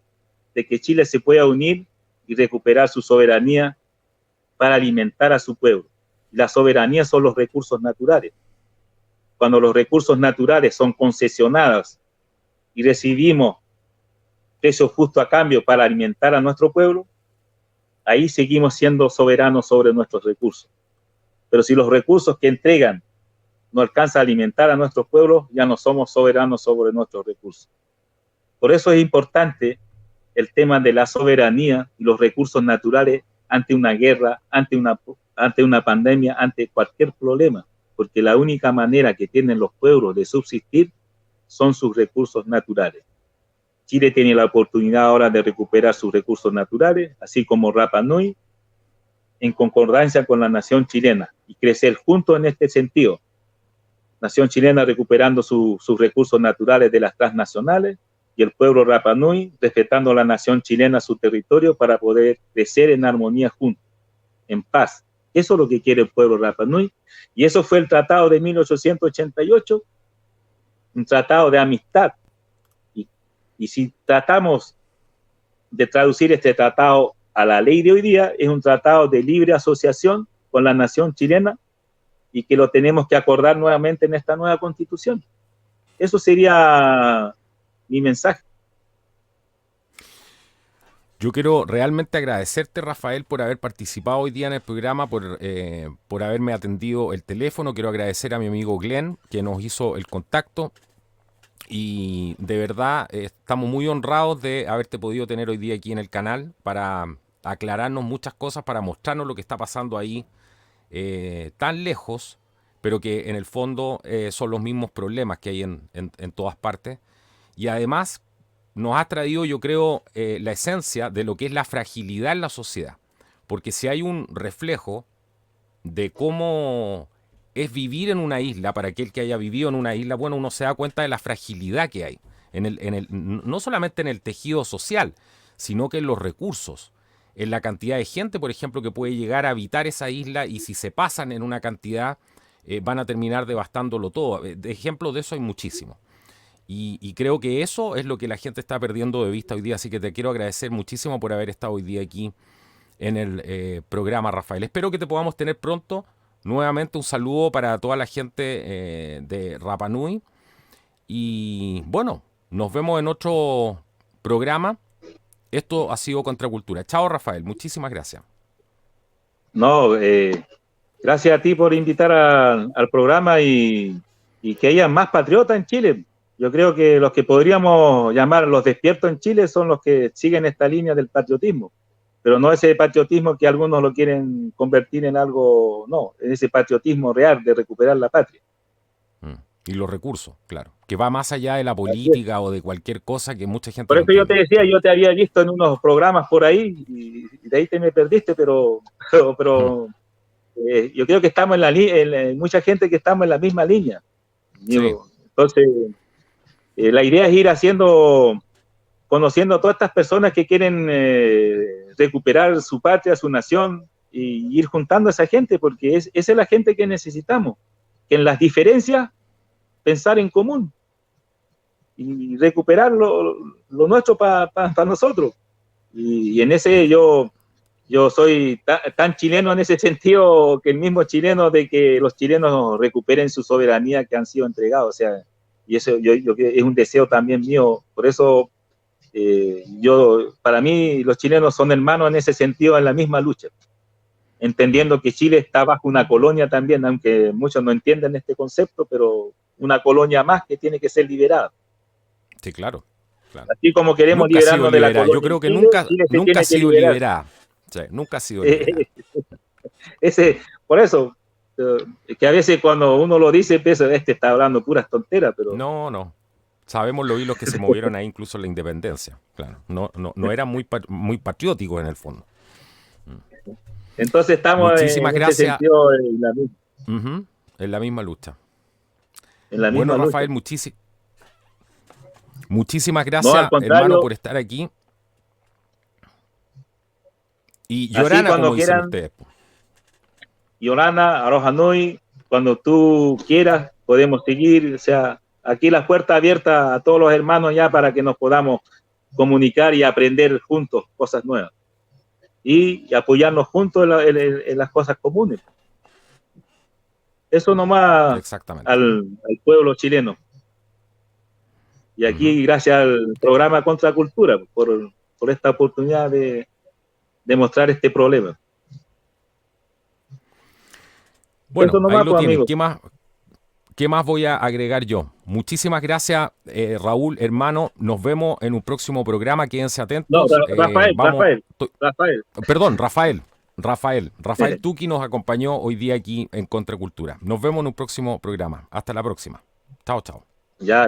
de que Chile se pueda unir y recuperar su soberanía para alimentar a su pueblo. La soberanía son los recursos naturales. Cuando los recursos naturales son concesionados y recibimos precios justos a cambio para alimentar a nuestro pueblo, ahí seguimos siendo soberanos sobre nuestros recursos. Pero si los recursos que entregan no alcanzan a alimentar a nuestros pueblos, ya no somos soberanos sobre nuestros recursos. Por eso es importante el tema de la soberanía y los recursos naturales ante una guerra, ante una pandemia, ante cualquier problema, porque la única manera que tienen los pueblos de subsistir son sus recursos naturales. Chile tiene la oportunidad ahora de recuperar sus recursos naturales, así como Rapa Nui, en concordancia con la nación chilena, y crecer juntos en este sentido. Nación chilena recuperando sus recursos naturales de las transnacionales, y el pueblo Rapa Nui respetando a la nación chilena su territorio para poder crecer en armonía juntos, en paz. Eso es lo que quiere el pueblo Rapa Nui, y eso fue el Tratado de 1888, un tratado de amistad. Y si tratamos de traducir este tratado a la ley de hoy día, es un tratado de libre asociación con la nación chilena y que lo tenemos que acordar nuevamente en esta nueva constitución. Eso sería mi mensaje. Yo quiero realmente agradecerte, Rafael, por haber participado hoy día en el programa, por haberme atendido el teléfono. Quiero agradecer a mi amigo Glenn, que nos hizo el contacto. Y de verdad estamos muy honrados de haberte podido tener hoy día aquí en el canal para aclararnos muchas cosas, para mostrarnos lo que está pasando ahí tan lejos, pero que en el fondo son los mismos problemas que hay en todas partes. Y además nos ha traído, yo creo, la esencia de lo que es la fragilidad en la sociedad. Porque si hay un reflejo de cómo es vivir en una isla, para aquel que haya vivido en una isla, bueno, uno se da cuenta de la fragilidad que hay, no solamente en el tejido social, sino que en los recursos, en la cantidad de gente, por ejemplo, que puede llegar a habitar esa isla, y si se pasan en una cantidad, van a terminar devastándolo todo. De ejemplos de eso hay muchísimos. Y creo que eso es lo que la gente está perdiendo de vista hoy día, así que te quiero agradecer muchísimo por haber estado hoy día aquí en el programa, Rafael. Espero que te podamos tener pronto. Nuevamente un saludo para toda la gente de Rapa Nui. Y bueno, nos vemos en otro programa. Esto ha sido Contracultura. Chao, Rafael. Muchísimas gracias. No, gracias a ti por invitar al programa y que haya más patriotas en Chile. Yo creo que los que podríamos llamar los despiertos en Chile son los que siguen esta línea del patriotismo. Pero no ese patriotismo que algunos lo quieren convertir en algo, no, en ese patriotismo real de recuperar la patria. Y los recursos, claro, que va más allá de la política o de cualquier cosa que mucha gente... Por eso yo te decía, yo te había visto en unos programas por ahí y de ahí te me perdiste, pero yo creo que estamos mucha gente que estamos en la misma línea. Sí. Entonces, la idea es ir conociendo a todas estas personas que quieren recuperar su patria, su nación, y ir juntando a esa gente, porque esa es la gente que necesitamos, que en las diferencias pensar en común y recuperar lo nuestro para nosotros. Y en ese yo soy tan chileno en ese sentido, que el mismo chileno, de que los chilenos recuperen su soberanía que han sido entregados. O sea, y eso yo es un deseo también mío. Por eso para mí los chilenos son hermanos en ese sentido, en la misma lucha, entendiendo que Chile está bajo una colonia también, aunque muchos no entienden este concepto, pero una colonia más que tiene que ser liberada. Sí, claro. Así como queremos liberarnos de la colonia. Yo creo que nunca ha sido liberada. Sí, nunca ha sido liberada. Por eso, que a veces cuando uno lo dice, piensa, está hablando puras tonteras, pero... No. Sabemos los hilos que se movieron ahí, incluso en la independencia. Claro, no era muy patriótico en el fondo. Entonces estamos Muchísimas gracias. Ese sentido, en la misma lucha. Bueno, Rafael, muchísimas gracias, hermano, por estar aquí. Y Yorana, como dicen ustedes. Yorana, Aroha Nui, cuando tú quieras, podemos seguir. O sea, aquí las puertas abiertas a todos los hermanos ya para que nos podamos comunicar y aprender juntos cosas nuevas. y apoyarnos juntos en las cosas comunes. Eso nomás Exactamente. al pueblo chileno. Y aquí, gracias al programa Contra Cultura, por esta oportunidad de mostrar este problema. Bueno, eso nomás, ahí lo pues, tienen. amigos. ¿Qué más voy a agregar yo? Muchísimas gracias, Raúl, hermano. Nos vemos en un próximo programa. Quédense No, atentos. Rafael. Perdón, Rafael Tuqui nos acompañó hoy día aquí en Contracultura. Nos vemos en un próximo programa. Hasta la próxima. Chao, chao. Ya,